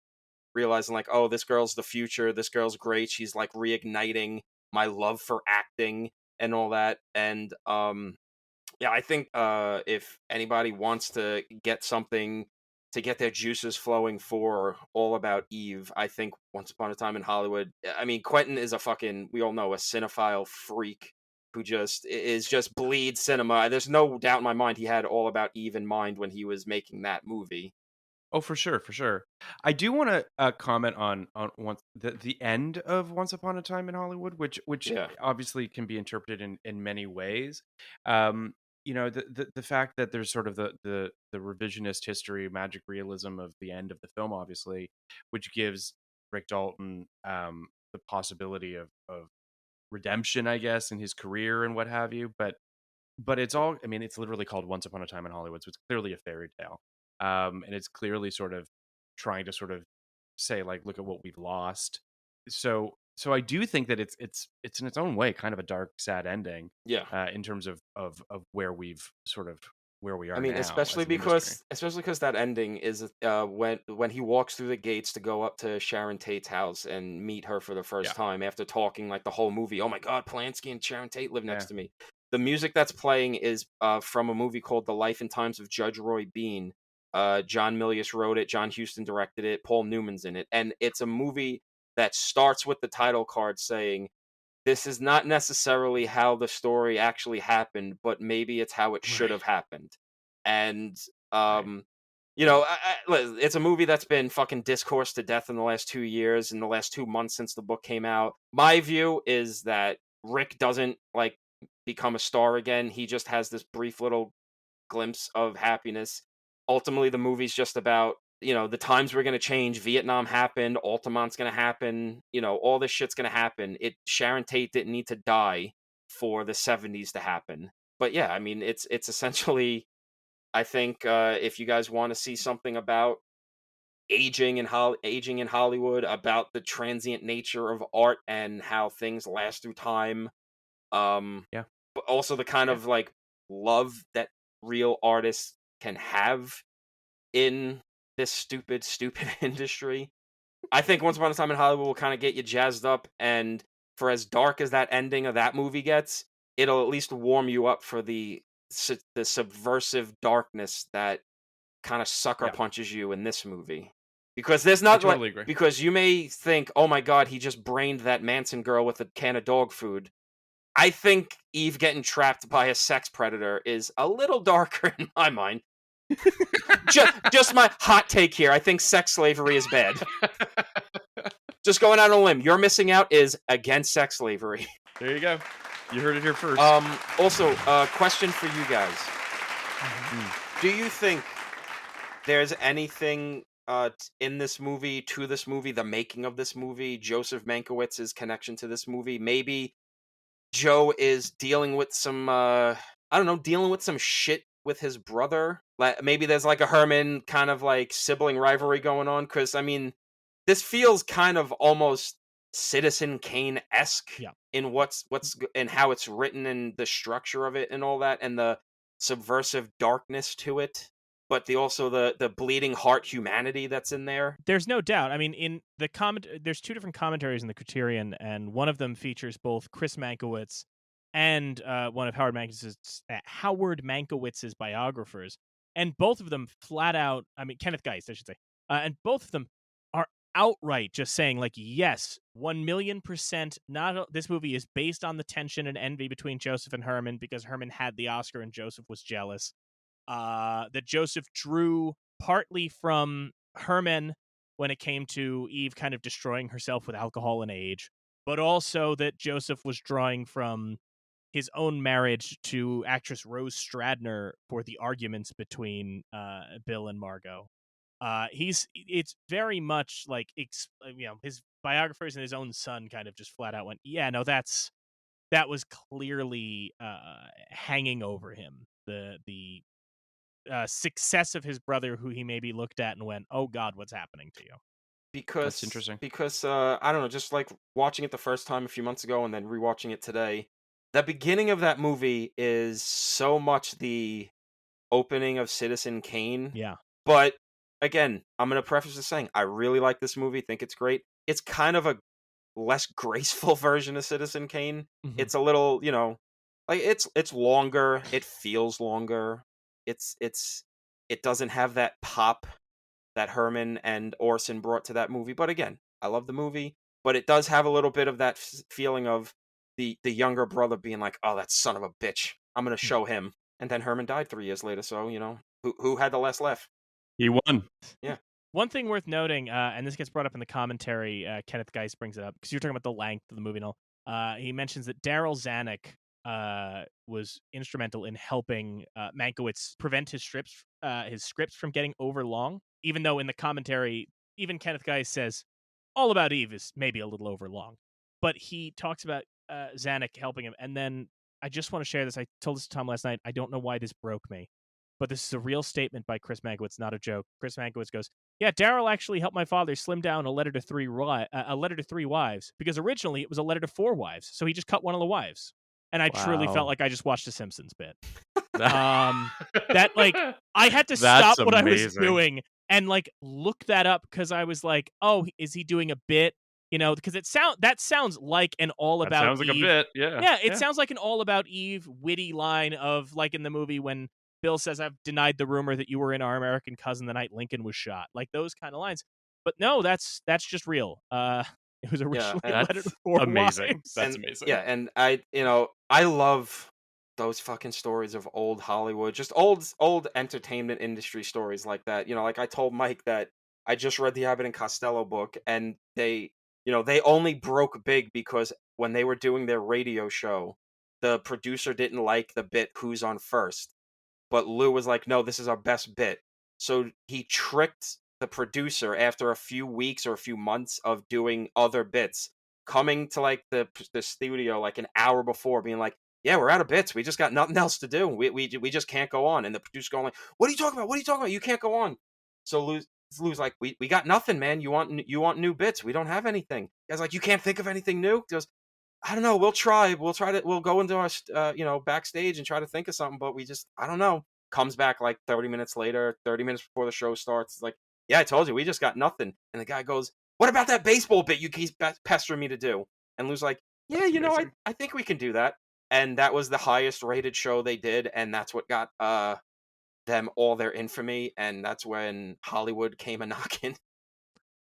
realizing, like, oh, this girl's the future, this girl's great, she's, like, reigniting my love for acting and all that. And I think if anybody wants to get something to get their juices flowing for All About Eve, I think Once Upon a Time in Hollywood. I mean, Quentin is we all know, a cinephile freak who just bleeds cinema. There's no doubt in my mind he had All About Eve in mind when he was making that movie. Oh, for sure, for sure. I do want to comment on the end of Once Upon a Time in Hollywood, which Yeah. obviously can be interpreted in many ways. The fact that there's sort of the revisionist history, magic realism of the end of the film, obviously, which gives Rick Dalton the possibility of redemption, I guess, in his career and what have you. But it's all, I mean, it's literally called Once Upon a Time in Hollywood, so it's clearly a fairy tale. And it's clearly sort of trying to sort of say, like, look at what we've lost. So I do think that it's in its own way kind of a dark, sad ending. Yeah. In terms of where we've sort of where we are. I mean, now especially as an industry. because that ending is when he walks through the gates to go up to Sharon Tate's house and meet her for the first time after talking like the whole movie. Oh my God, Polanski and Sharon Tate live next to me. The music that's playing is from a movie called The Life and Times of Judge Roy Bean. John Milius wrote it. John Huston directed it. Paul Newman's in it, and it's a movie that starts with the title card saying, "This is not necessarily how the story actually happened, but maybe it's how it should have happened." And it's a movie that's been fucking discoursed to death in the last 2 years, in the last 2 months since the book came out. My view is that Rick doesn't like become a star again. He just has this brief little glimpse of happiness. Ultimately, the movie's just about, the times were going to change. Vietnam happened. Altamont's going to happen. All this shit's going to happen. Sharon Tate didn't need to die for the 70s to happen. But yeah, I mean, it's essentially, I think, if you guys want to see something about aging in Hollywood, about the transient nature of art and how things last through time, but also the kind of like love that real artists can have in this stupid industry. I think Once Upon a Time in Hollywood will kind of get you jazzed up, and for as dark as that ending of that movie gets, it'll at least warm you up for the subversive darkness that kind of sucker punches you in this movie. Because there's not totally agree. Because you may think, oh my God, he just brained that Manson girl with a can of dog food. I think Eve getting trapped by a sex predator is a little darker in my mind. just my hot take here. I think sex slavery is bad. Just going out on a limb. You're Missing Out is against sex slavery. There you go. You heard it here first. Also, question for you guys. Do you think there's anything in this movie, the making of this movie, Joseph Mankiewicz's connection to this movie? Maybe Joe is dealing with some, some shit with his brother. Like, maybe there's like a Herman kind of like sibling rivalry going on. Because, I mean, this feels kind of almost Citizen Kane-esque in what's and how it's written and the structure of it and all that, and the subversive darkness to it. But the bleeding heart humanity that's in there. There's no doubt. I mean, in the there's 2 different commentaries in the Criterion, and one of them features both Chris Mankiewicz and one of Howard Mankiewicz's biographers, and both of them flat out, I mean, Kenneth Geist, I should say, and both of them are outright just saying, like, yes, 1,000,000%, this movie is based on the tension and envy between Joseph and Herman, because Herman had the Oscar and Joseph was jealous. That Joseph drew partly from Herman when it came to Eve kind of destroying herself with alcohol and age, but also that Joseph was drawing from his own marriage to actress Rose Stradner for the arguments between Bill and Margot. It's very much like, his biographers and his own son kind of just flat out went, yeah, no, that was clearly hanging over him. The success of his brother, who he maybe looked at and went, oh God, what's happening to you? Because that's interesting. Because I don't know, just like watching it the first time a few months ago and then rewatching it today, the beginning of that movie is so much the opening of Citizen Kane. Yeah. But again, I'm going to preface this saying I really like this movie, think it's great. It's kind of a less graceful version of Citizen Kane. Mm-hmm. It's a little, like it's longer, it feels longer. It doesn't have that pop that Herman and Orson brought to that movie. But again, I love the movie, but it does have a little bit of that feeling of the younger brother being like, "Oh, that son of a bitch, I'm gonna show him." And then Herman died 3 years later, so who had the last laugh? He won. Yeah. One thing worth noting, and this gets brought up in the commentary, Kenneth Geist brings it up, because you're talking about the length of the movie and all. He mentions that Daryl Zanuck was instrumental in helping Mankiewicz prevent his scripts from getting over long, even though in the commentary, even Kenneth Geist says, All About Eve is maybe a little over long. But he talks about Zanuck helping him, and then I just want to share this. I told this to Tom last night. I don't know why this broke me, but this is a real statement by Chris Mankiewicz, not a joke. Chris Mankiewicz goes, "Yeah, Daryl actually helped my father slim down a letter to three wives, because originally it was a letter to 4 wives, so he just cut one of the wives." And I truly felt Wow. like I just watched a Simpsons bit. That like I had to That's stop what I was amazing. doing and like look that up, because I was like, "Oh, is he doing a bit?" Because that sounds like an All That About sounds like a Eve. bit, yeah. Yeah, it sounds like an All About Eve witty line of like in the movie when Bill says, "I've denied the rumor that you were in Our American Cousin the night Lincoln was shot." Like those kind of lines. But no, that's just real. It was originally a letter to That's 4 amazing. wives. That's And amazing. yeah, and I love those fucking stories of old Hollywood, just old entertainment industry stories like that. Like I told Mike that I just read the Abbott and Costello book, and they only broke big because when they were doing their radio show, the producer didn't like the bit "Who's on First," but Lou was like, "No, this is our best bit." So he tricked the producer after a few weeks or a few months of doing other bits, coming to like the studio like an hour before, being like, "Yeah, we're out of bits. We just got nothing else to do. We just can't go on." And the producer going like, "What are you talking about? What are you talking about? You can't go on." So Lou's like, "We got nothing, man. You want new bits? We don't have anything." Guy's like, "You can't think of anything new?" He goes, "I don't know. We'll try. We'll go into our backstage and try to think of something, but I don't know." Comes back like 30 minutes later, 30 minutes before the show starts. It's like, "Yeah, I told you, we just got nothing." And the guy goes, "What about that baseball bit you keep pestering me to do?" And Lou's like, "Yeah, That's amazing. I think we can do that." And that was the highest rated show they did, and that's what got them all their infamy, and that's when Hollywood came a knocking.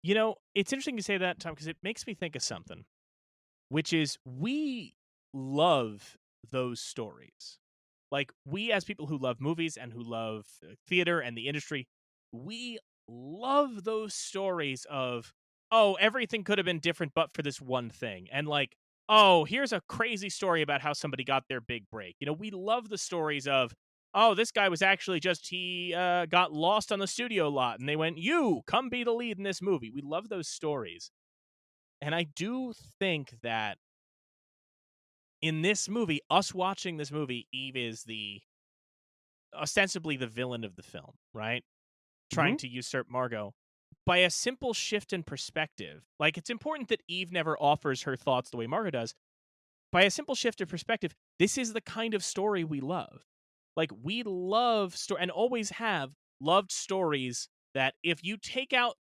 It's interesting you say that, Tom, because it makes me think of something, which is we love those stories. Like, we as people who love movies and who love theater and the industry, we love those stories of, oh, everything could have been different but for this one thing. And like, oh, here's a crazy story about how somebody got their big break. We love the stories of, oh, this guy was actually he got lost on the studio lot and they went, "You, come be the lead in this movie." We love those stories. And I do think that in this movie, us watching this movie, Eve is ostensibly the villain of the film, right? Trying to usurp Margot by a simple shift in perspective. Like, it's important that Eve never offers her thoughts the way Margot does. By a simple shift in perspective, this is the kind of story we love. Like, we love and always have loved stories that if you take out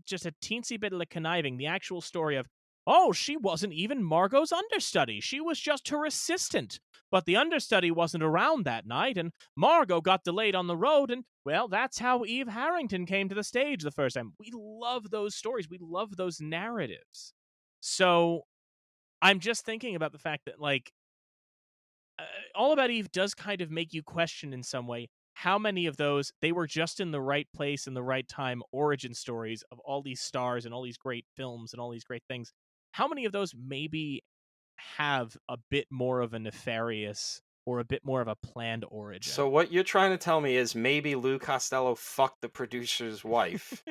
just a teensy bit of the conniving, the actual story of, oh, she wasn't even Margot's understudy. She was just her assistant. But the understudy wasn't around that night, and Margot got delayed on the road, and, well, that's how Eve Harrington came to the stage the first time. We love those stories. We love those narratives. So I'm just thinking about the fact that, like, All About Eve does kind of make you question in some way how many of those they were just in the right place in the right time origin stories of all these stars and all these great films and all these great things. How many of those maybe have a bit more of a nefarious or a bit more of a planned origin? So what you're trying to tell me is maybe Lou Costello fucked the producer's wife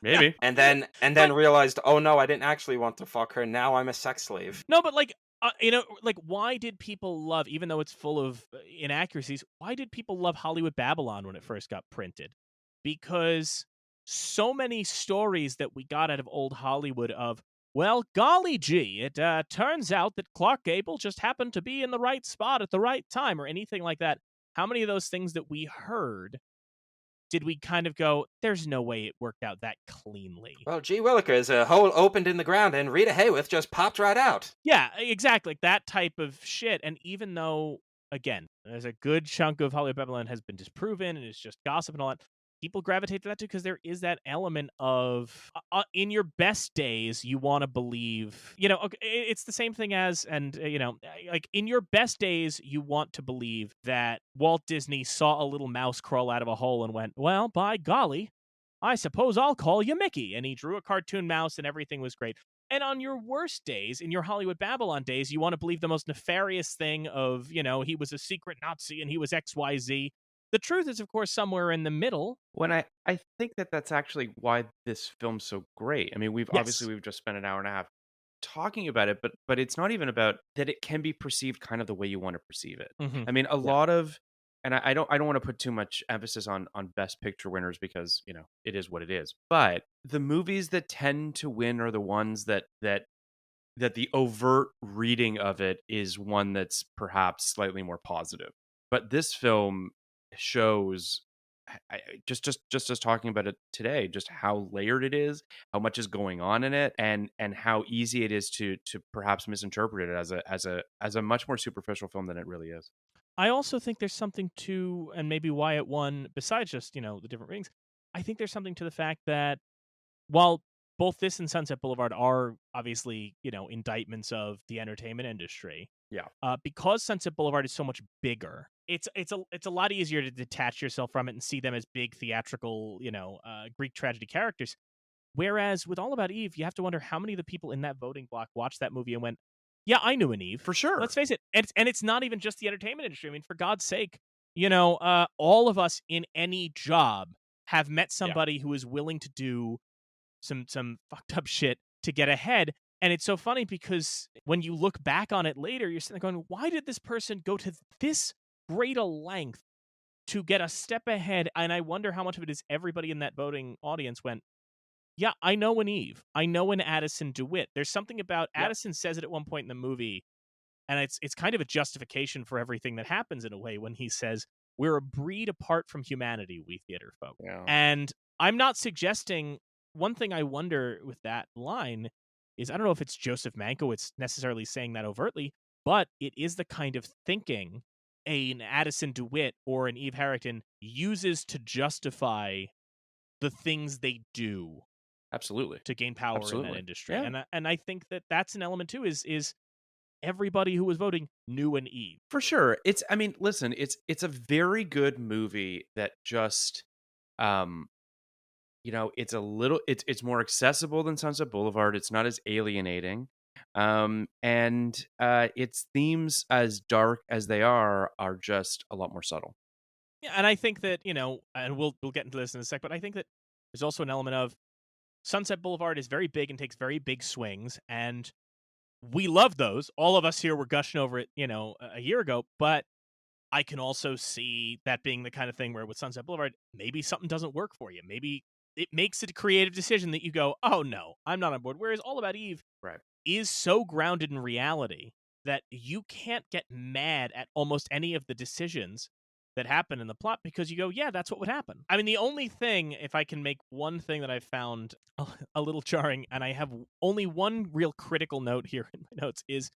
Maybe. and then But- realized, "Oh no, I didn't actually want to fuck her. Now I'm a sex slave." No, but like, like, why did people love, even though it's full of inaccuracies, why did people love Hollywood Babylon when it first got printed? Because so many stories that we got out of old Hollywood of, well, golly gee, it turns out that Clark Gable just happened to be in the right spot at the right time, or anything like that. How many of those things that we heard did we kind of go, there's no way it worked out that cleanly? Well, gee willikers, a hole opened in the ground and Rita Hayworth just popped right out. Yeah, exactly. That type of shit. And even though, again, there's a good chunk of Hollywood Babylon has been disproven and it's just gossip and all that, people gravitate to that too because there is that element of in your best days you want to believe, okay, it's the same thing as, and like in your best days you want to believe that Walt Disney saw a little mouse crawl out of a hole and went, well, by golly, I suppose I'll call you Mickey, and he drew a cartoon mouse and everything was great. And on your worst days, in your Hollywood Babylon days, you want to believe the most nefarious thing of, he was a secret Nazi and he was XYZ. The truth is, of course, somewhere in the middle. When I think that that's actually why this film's so great. I mean, we've just spent an hour and a half talking about it, but it's not even about that. It can be perceived kind of the way you want to perceive it. Mhm. I mean, a lot of, and I don't want to put too much emphasis on Best Picture winners because it is what it is. But the movies that tend to win are the ones that the overt reading of it is one that's perhaps slightly more positive. But this film shows, just as talking about it today, just how layered it is, how much is going on in it, and how easy it is to perhaps misinterpret it as a much more superficial film than it really is. I also think there's something to, and maybe why it won, besides just, the different rings, I think there's something to the fact that while both this and Sunset Boulevard are obviously, indictments of the entertainment industry, because Sunset Boulevard is so much bigger, it's a lot easier to detach yourself from it and see them as big theatrical, Greek tragedy characters. Whereas with All About Eve, you have to wonder how many of the people in that voting block watched that movie and went, yeah, I knew an Eve. For sure. Let's face it. And it's not even just the entertainment industry. I mean, for God's sake, all of us in any job have met somebody who is willing to do some fucked up shit to get ahead. And it's so funny because when you look back on it later, you're sitting there going, why did this person go to this great a length to get a step ahead? And I wonder how much of it is everybody in that voting audience went, yeah, I know an Eve. I know an Addison DeWitt. There's something about Addison says it at one point in the movie, and it's kind of a justification for everything that happens in a way when he says, we're a breed apart from humanity, we theater folk. Yeah. And I'm not suggesting, one thing I wonder with that line is, I don't know if it's Joseph Mankiewicz necessarily saying that overtly, but it is the kind of thinking an Addison DeWitt or an Eve Harrington uses to justify the things they do. Absolutely. To gain power in that industry. Yeah. And I think that that's an element too, is everybody who was voting knew an Eve. For sure. Listen, it's a very good movie that just it's more accessible than Sunset Boulevard. It's not as alienating. And its themes, as dark as they are just a lot more subtle. Yeah, and I think that, and we'll get into this in a sec, but I think that there's also an element of Sunset Boulevard is very big and takes very big swings, and we love those. All of us here were gushing over it, a year ago, but I can also see that being the kind of thing where with Sunset Boulevard, maybe something doesn't work for you. Maybe it makes it a creative decision that you go, oh no, I'm not on board. Whereas All About Eve is so grounded in reality that you can't get mad at almost any of the decisions that happen in the plot because you go, yeah, that's what would happen. I mean, the only thing, if I can make one thing that I've found a little jarring, and I have only one real critical note here in my notes, is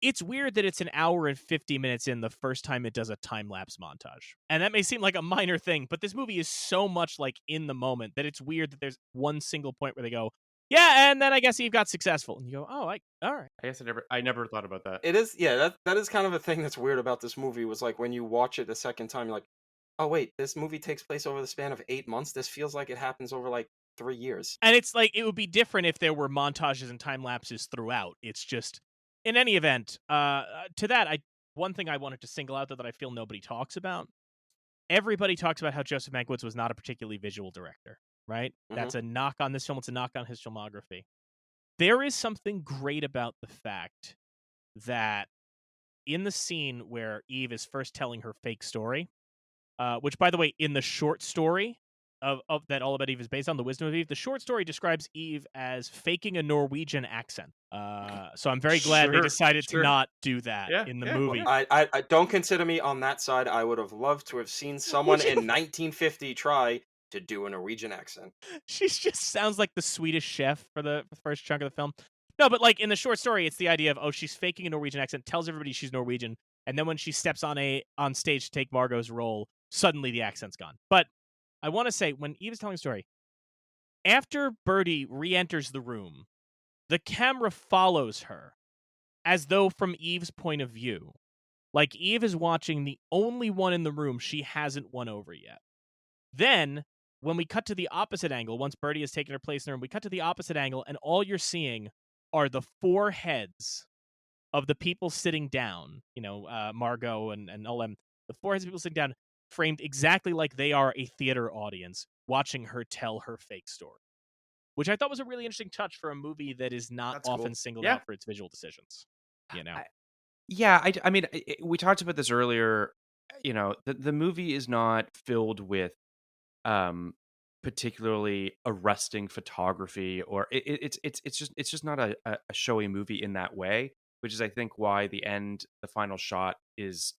it's weird that it's an hour and 50 minutes in the first time it does a time-lapse montage. And that may seem like a minor thing, but this movie is so much like in the moment that it's weird that there's one single point where they go, yeah, and then I guess Eve got successful. And you go, all right. I guess I never thought about that. It is, that is kind of a thing that's weird about this movie, was like when you watch it the second time, you're like, oh wait, this movie takes place over the span of 8 months? This feels like it happens over like 3 years. And it's like, it would be different if there were montages and time lapses throughout. It's just, in any event, to that, one thing I wanted to single out that I feel nobody talks about. Everybody talks about how Joseph Mankiewicz was not a particularly visual director, right? Mm-hmm. That's a knock on this film. It's a knock on his filmography. There is something great about the fact that in the scene where Eve is first telling her fake story, which, by the way, in the short story of that All About Eve is based on, The Wisdom of Eve, the short story describes Eve as faking a Norwegian accent. So I'm very glad they decided to not do that in the movie. I don't consider me on that side. I would have loved to have seen someone in 1950 try to do a Norwegian accent. She just sounds like the Swedish chef for the first chunk of the film. No, but like in the short story, it's the idea of, oh, she's faking a Norwegian accent, tells everybody she's Norwegian, and then when she steps on stage to take Margot's role, suddenly the accent's gone. But I want to say when Eve is telling a story, after Birdie re-enters the room, the camera follows her as though from Eve's point of view. Like Eve is watching the only one in the room she hasn't won over yet. Then, when we cut to the opposite angle, once Birdie has taken her place in the room, we cut to the opposite angle, and all you're seeing are the four heads of the people sitting down, Margot and all them, the four heads of people sitting down, framed exactly like they are a theater audience watching her tell her fake story, which I thought was a really interesting touch for a movie that is not That's often cool. singled Yeah. out for its visual decisions. I mean, we talked about this earlier. The movie is not filled with particularly arresting photography, or it's just not a showy movie in that way, which is I think why the final shot is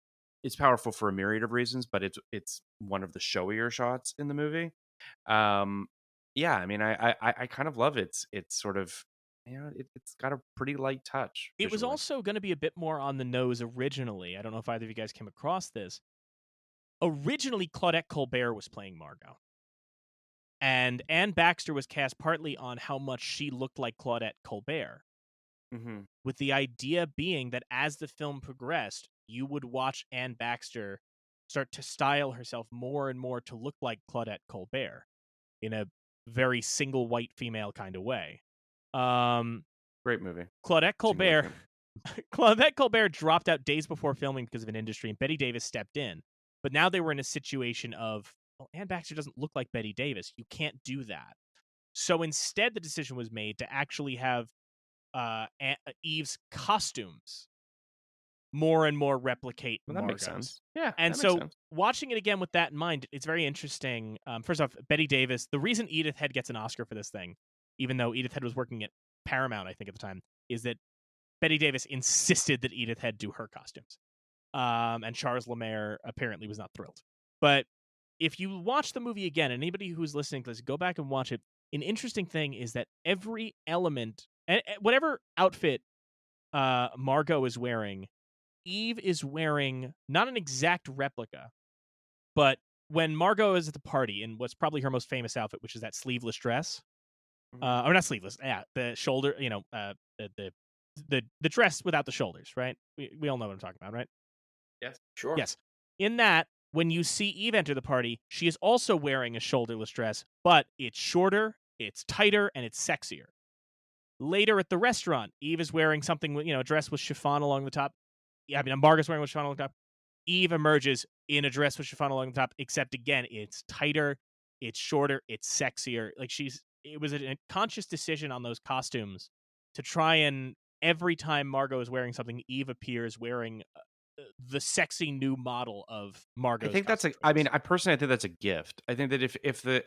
it's powerful for a myriad of reasons, but it's one of the showier shots in the movie. Yeah, I mean, I kind of love it. It's sort of it's got a pretty light touch. It was Visually. also going to be a bit more on the nose originally. I don't know if either of you guys came across this. Originally, Claudette Colbert was playing Margot. And Anne Baxter was cast partly on how much she looked like Claudette Colbert, with the idea being that as the film progressed, you would watch Anne Baxter start to style herself more and more to look like Claudette Colbert in a very single white female kind of way. Great movie. Claudette Single white Colbert female. Claudette Colbert dropped out days before filming because of an industry, and Betty Davis stepped in. But now they were in a situation of, Anne Baxter doesn't look like Betty Davis. You can't do that. So instead, the decision was made to actually have Eve's costumes more and more replicate Well, that makes Margot's. sense. Yeah, And that so makes sense. watching it again with that in mind, it's very interesting. First off, Betty Davis, the reason Edith Head gets an Oscar for this thing, even though Edith Head was working at Paramount, I think at the time, is that Betty Davis insisted that Edith Head do her costumes. And Charles Lemaire apparently was not thrilled. But if you watch the movie again, and anybody who's listening to this, go back and watch it. An interesting thing is that every element, whatever outfit Margot is wearing, Eve is wearing not an exact replica, but when Margot is at the party in what's probably her most famous outfit, which is that sleeveless dress, or not sleeveless, the shoulder, the dress without the shoulders, right? We all know what I'm talking about, right? Yes. Sure. Yes. In that, when you see Eve enter the party, she is also wearing a shoulderless dress, but it's shorter, it's tighter, and it's sexier. Later at the restaurant, Eve is wearing something, a dress with chiffon along the top. Margot's wearing with chiffon along the top. Eve emerges in a dress with chiffon along the top, except again, it's tighter, it's shorter, it's sexier. It was a conscious decision on those costumes to try and every time Margot is wearing something, Eve appears wearing the sexy new model of Margot's I think that's costume I choice. think that's a gift. I think that if the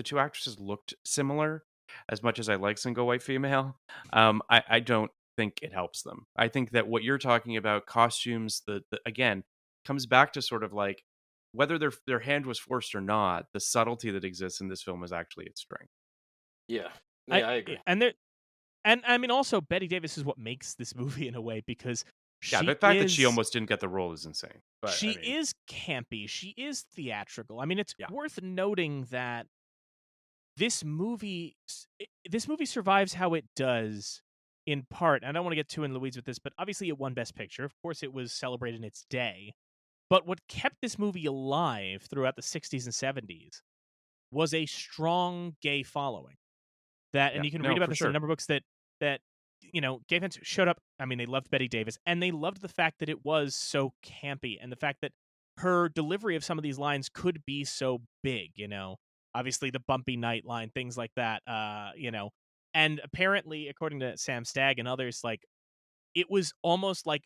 two actresses looked similar, as much as I like single white female, I don't think it helps them. I think that what you're talking about, costumes, the again, comes back to sort of like whether their hand was forced or not, the subtlety that exists in this film is actually its strength. Yeah. Yeah, I agree. And I mean, also Betty Davis is what makes this movie in a way, because Yeah, the fact that she almost didn't get the role is insane. But she I mean, is campy. She is theatrical. I mean, it's Yeah. worth noting that this movie survives how it does in part. I don't want to get too in the weeds with this, but obviously it won Best Picture. Of course, it was celebrated in its day. But what kept this movie alive throughout the 60s and 70s was a strong gay following. And you can read about this in a number of books that gay fans showed up. I mean, they loved Betty Davis, and they loved the fact that it was so campy, and the fact that her delivery of some of these lines could be so big. Obviously the bumpy night line, things like that. And apparently, according to Sam Stagg and others, it was almost like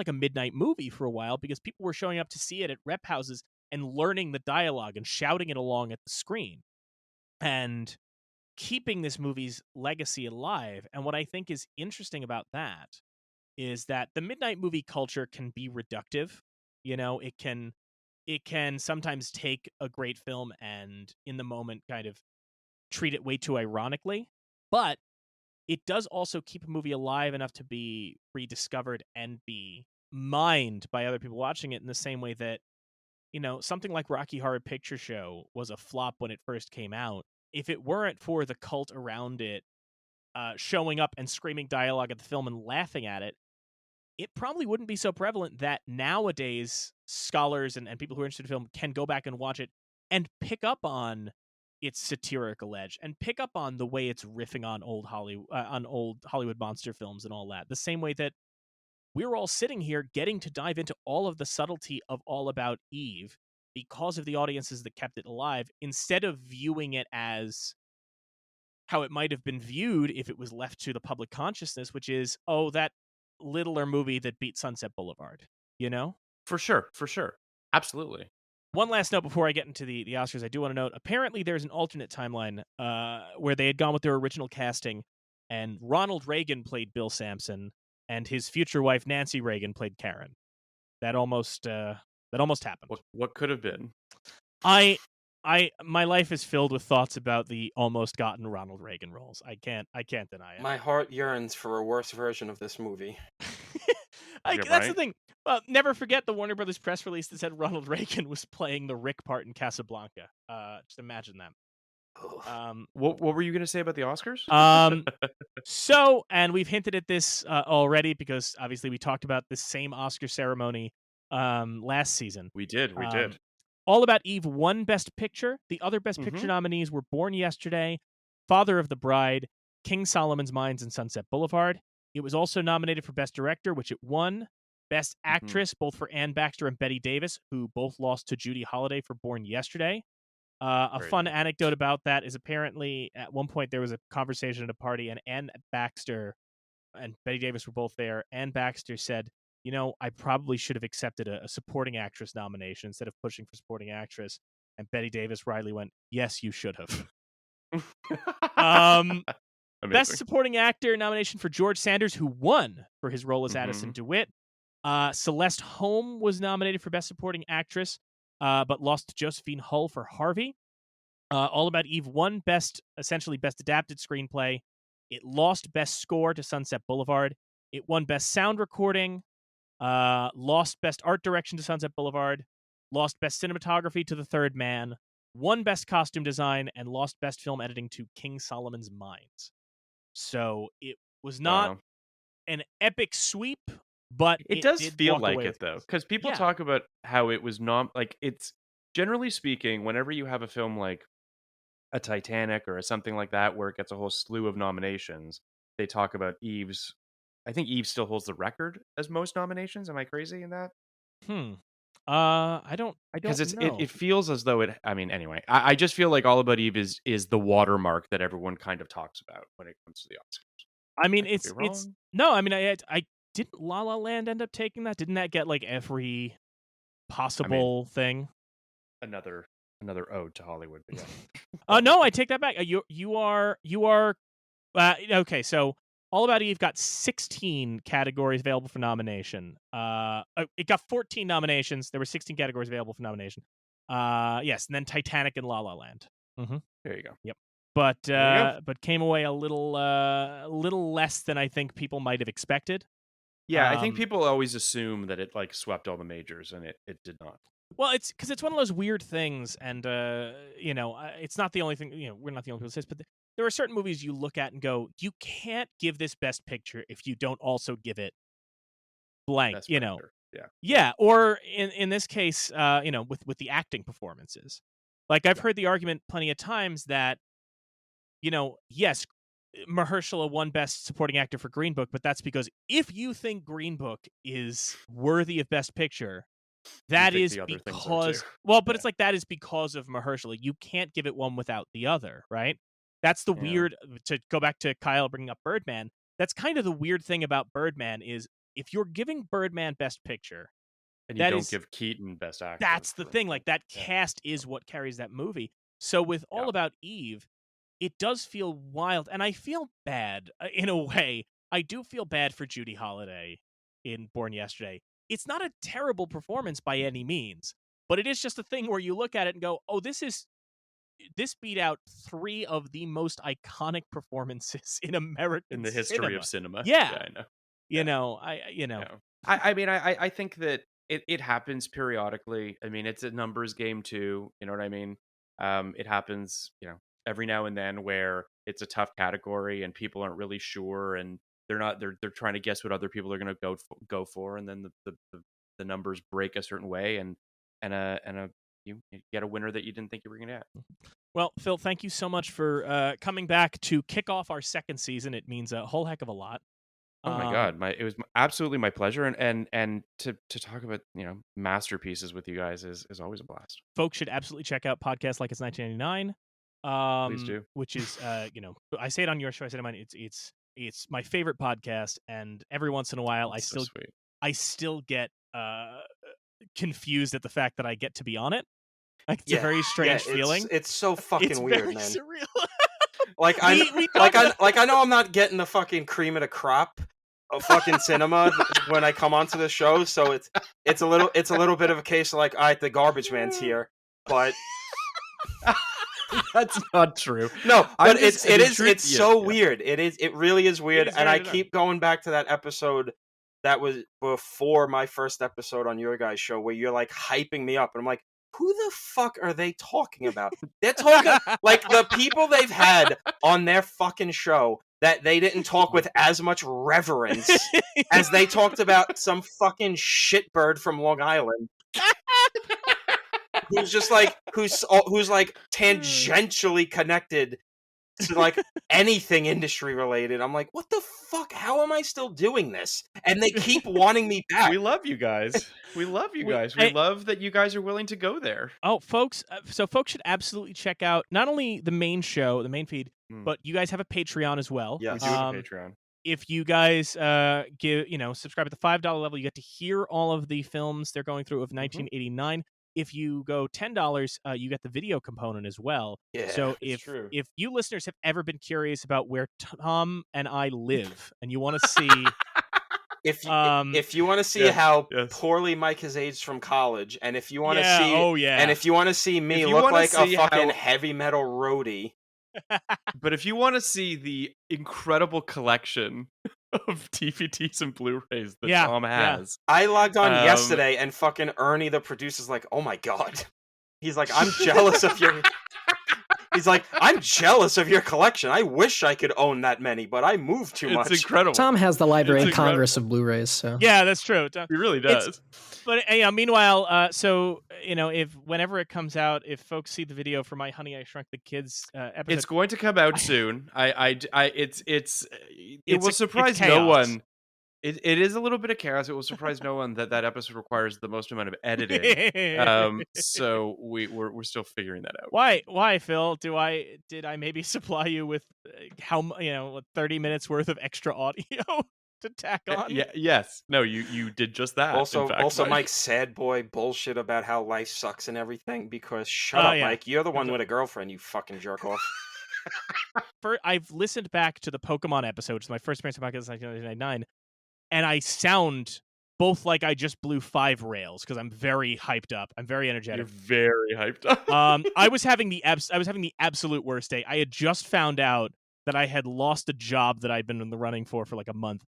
a midnight movie for a while, because people were showing up to see it at rep houses and learning the dialogue and shouting it along at the screen, and keeping this movie's legacy alive. And what I think is interesting about that is that the midnight movie culture can be reductive. It can sometimes take a great film and in the moment kind of treat it way too ironically, but it does also keep a movie alive enough to be rediscovered and be mined by other people watching it, in the same way that something like Rocky Horror Picture Show was a flop when it first came out. If it weren't for the cult around it showing up and screaming dialogue at the film and laughing at it, it probably wouldn't be so prevalent that nowadays scholars and people who are interested in film can go back and watch it and pick up on its satirical edge and pick up on the way it's riffing on old Hollywood monster films and all that. The same way that we're all sitting here getting to dive into all of the subtlety of All About Eve because of the audiences that kept it alive, instead of viewing it as how it might have been viewed if it was left to the public consciousness, which is, oh, that littler movie that beat Sunset Boulevard, For sure. Absolutely. One last note before I get into the Oscars, I do want to note, apparently there's an alternate timeline where they had gone with their original casting, and Ronald Reagan played Bill Sampson, and his future wife, Nancy Reagan, played Karen. That almost happened. What could have been? My life is filled with thoughts about the almost gotten Ronald Reagan roles. I can't deny it. My heart yearns for a worse version of this movie. That's the thing. Never forget the Warner Brothers press release that said Ronald Reagan was playing the Rick part in Casablanca. Just imagine that. What were you going to say about the Oscars? So, and we've hinted at this already because obviously we talked about this same Oscar ceremony last season. We did. All About Eve won Best Picture. The other Best Picture nominees were Born Yesterday, Father of the Bride, King Solomon's Mines, and Sunset Boulevard. It was also nominated for Best Director, which it won. Best Actress, both for Anne Baxter and Bette Davis, who both lost to Judy Holliday for Born Yesterday. A fun anecdote about that is apparently at one point there was a conversation at a party, and Anne Baxter and Bette Davis were both there. Anne Baxter said, I probably should have accepted a supporting actress nomination instead of pushing for supporting actress. And Bette Davis wryly went, yes, you should have. Best supporting actor nomination for George Sanders, who won for his role as Addison DeWitt. Celeste Holm was nominated for Best Supporting Actress, but lost to Josephine Hull for Harvey. All About Eve won essentially Best Adapted Screenplay. It lost Best Score to Sunset Boulevard. It won Best Sound Recording. Lost Best Art Direction to Sunset Boulevard, lost Best Cinematography to The Third Man, won Best Costume Design, and lost Best Film Editing to King Solomon's Mines. So it was not an epic sweep, but it does feel like it, though, because people talk about how it was it's generally speaking, whenever you have a film like a Titanic or something like that, where it gets a whole slew of nominations, they talk about Eve's. I think Eve still holds the record as most nominations. Am I crazy in that? I don't because know. It feels as though it. I mean, anyway, I just feel like All About Eve is the watermark that everyone kind of talks about when it comes to the Oscars. I mean, it's no. I mean, I didn't La La Land end up taking that? Didn't that get like every possible thing? Another ode to Hollywood. Yeah. No, I take that back. You are okay. So All About Eve got 16 categories available for nomination. It got 14 nominations. There were 16 categories available for nomination. Yes, and then Titanic and La La Land. There you go. Yep. But came away a little less than I think people might have expected. Yeah, I think people always assume that it like swept all the majors, and it did not. Well, it's because it's one of those weird things, and it's not the only thing. We're not the only people who say this, but there are certain movies you look at and go, you can't give this Best Picture if you don't also give it blank. Best Picture. Yeah. Yeah, or in this case, with the acting performances. Like I've heard the argument plenty of times that, yes, Mahershala won Best Supporting Actor for Green Book, but that's because if you think Green Book is worthy of Best Picture, that is because it's like that is because of Mahershala. You can't give it one without the other, right? That's the weird, to go back to Kyle bringing up Birdman, that's kind of the weird thing about Birdman is if you're giving Birdman Best Picture, and you don't give Keaton Best Actor. That's the thing. Like that cast is what carries that movie. So with All About Eve, it does feel wild, and I feel bad in a way. I do feel bad for Judy Holliday in Born Yesterday. It's not a terrible performance by any means, but it is just a thing where you look at it and go, "Oh, this beat out 3 of the most iconic performances in American in the history of cinema." Yeah, I know. I mean, I think that it happens periodically. I mean, it's a numbers game too. You know what I mean? It happens, every now and then where it's a tough category and people aren't really sure, and they're trying to guess what other people are going to go for, and then the numbers break a certain way, and you get a winner that you didn't think you were going to get. Well, Phil, thank you so much for coming back to kick off our second season. It means a whole heck of a lot. Oh my God, it was absolutely my pleasure, and to talk about masterpieces with you guys is always a blast. Folks should absolutely check out podcasts like It's 1999. Please do. Which is I say it on your show, I say it on mine. It's my favorite podcast, and every once in a while That's so sweet. I still get confused at the fact that I get to be on it. Like, it's a very strange feeling. It's so fucking It's weird, very man. surreal. Like I know I'm not getting the fucking cream of the crop of fucking cinema when I come onto the show, so it's a little bit of a case of like, all right, the garbage man's here, but That's not true. no, but it's so weird. It really is weird, and I keep going back to that episode that was before my first episode on your guys' show, where you're like hyping me up, and I'm like, who the fuck are they talking about? They're talking like the people they've had on their fucking show that they didn't talk with as much reverence as they talked about some fucking shitbird from Long Island. Who's just like who's like tangentially connected to like anything industry related. I'm like, what the fuck? How am I still doing this? And they keep wanting me back. We love you guys. We love you guys. We love that you guys are willing to go there. Oh, folks! So folks should absolutely check out not only the main show, the main feed, but you guys have a Patreon as well. Yes. We do have a Patreon. If you guys subscribe at the $5 level, you get to hear all of the films they're going through of 1989. If you go $10, you get the video component as well. Yeah, so it's true. if you listeners have ever been curious about where Tom and I live, and you want to see, if you want to see how yes. poorly Mike has aged from college, and if you want to see, and if you want to see me If you look wanna like a see fucking how- heavy metal roadie, But if you want to see the incredible collection of DVDs and Blu-rays that Tom has, I logged on yesterday, and fucking Ernie, the producer's like, "Oh my God," he's like, "I'm jealous of your." He's like, "I'm jealous of your collection. I wish I could own that many, but I move too much." It's incredible. Tom has the Library of It's Congress of Blu-rays, so yeah, that's true. He really does. But meanwhile, so if whenever it comes out, if folks see the video for my Honey I Shrunk the Kids episode, It's going to come out soon. It will surprise chaos. no one. It is a little bit of chaos. It will surprise no one that episode requires the most amount of editing. So we're still figuring that out. Why, Phil? Did I maybe supply you with 30 minutes worth of extra audio to tack on? Yes. No, you did just that. Also, in fact, Mike's sad boy bullshit about how life sucks and everything. Because shut up, Mike. You're the one with a girlfriend. You fucking jerk off. I've listened back to the Pokemon episode, which is my first experience with Pokemon 1999, and I sound both like I just blew 5 rails because I'm very hyped up. I'm very energetic. You're very hyped up. I was having the absolute worst day. I had just found out that I had lost a job that I'd been in the running for like a month,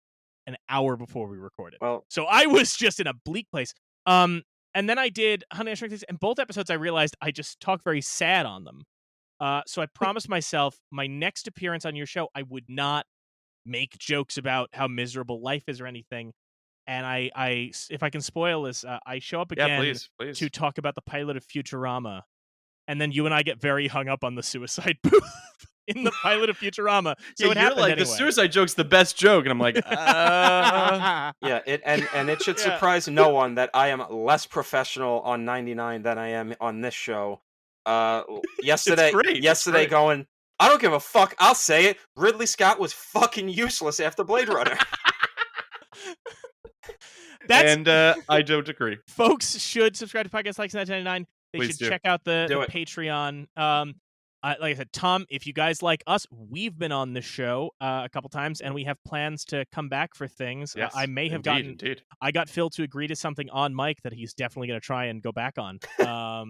an hour before we recorded. Well, so I was just in a bleak place. And then I did Honey I Shrunk the Kids, and both episodes I realized I just talk very sad on them. So I promised myself my next appearance on your show, I would not make jokes about how miserable life is or anything. And I if I can spoil this, I show up again please. to talk about the pilot of Futurama, and then you and I get very hung up on the suicide booth in the pilot of Futurama. So yeah, it you're happened like, anyway. the suicide joke's the best joke, and I'm like, yeah, and it should surprise no one that I am less professional on 99 than I am on this show. Yesterday going, I don't give a fuck, I'll say it, Ridley Scott was fucking useless after Blade Runner. I don't agree. Folks should subscribe to podcasts like 1999. They Please should do. check out the Do it. Patreon. Like I said, Tom, if you guys like us, we've been on this show a couple times, and we have plans to come back for things. Yes, I may have indeed. I got Phil to agree to something on mic that he's definitely going to try and go back on. I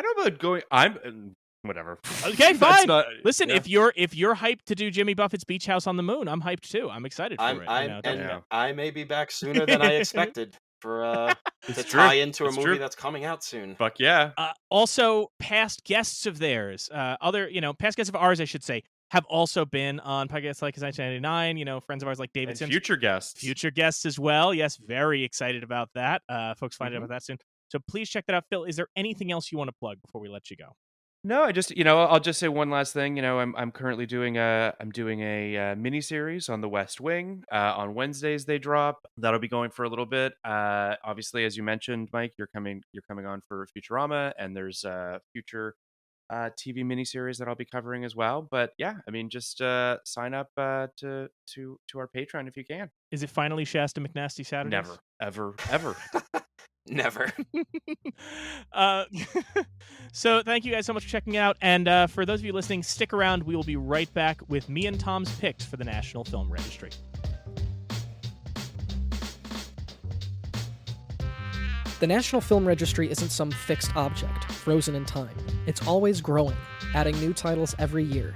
don't know about going. I'm whatever. Okay, That's fine. not- Listen, yeah. if you're hyped to do Jimmy Buffett's Beach House on the Moon, I'm hyped too. I'm excited for it. I may be back sooner than I expected. for It's to true. tie into a It's movie true. that's coming out soon. Fuck yeah. Also, past guests of theirs, past guests of ours, I should say, have also been on podcasts like 1999. Friends of ours like David And Sims, future guests. future guests as well. Yes, very excited about that. Folks find out Mhm. about that soon. So please check that out. Phil, is there anything else you want to plug before we let you go? No, I just, I'll just say one last thing. I'm currently doing a mini series on The West Wing. On Wednesdays they drop. That'll be going for a little bit. Obviously, as you mentioned, Mike, you're coming on for Futurama, and there's future TV miniseries that I'll be covering as well. But yeah, I mean, just sign up to our Patreon if you can. Is it finally Shasta McNasty Saturdays? Never, ever, ever. Never. So thank you guys so much for checking out. And for those of you listening, stick around. We will be right back with me and Tom's picks for the National Film Registry. The National Film Registry isn't some fixed object, frozen in time. It's always growing, adding new titles every year.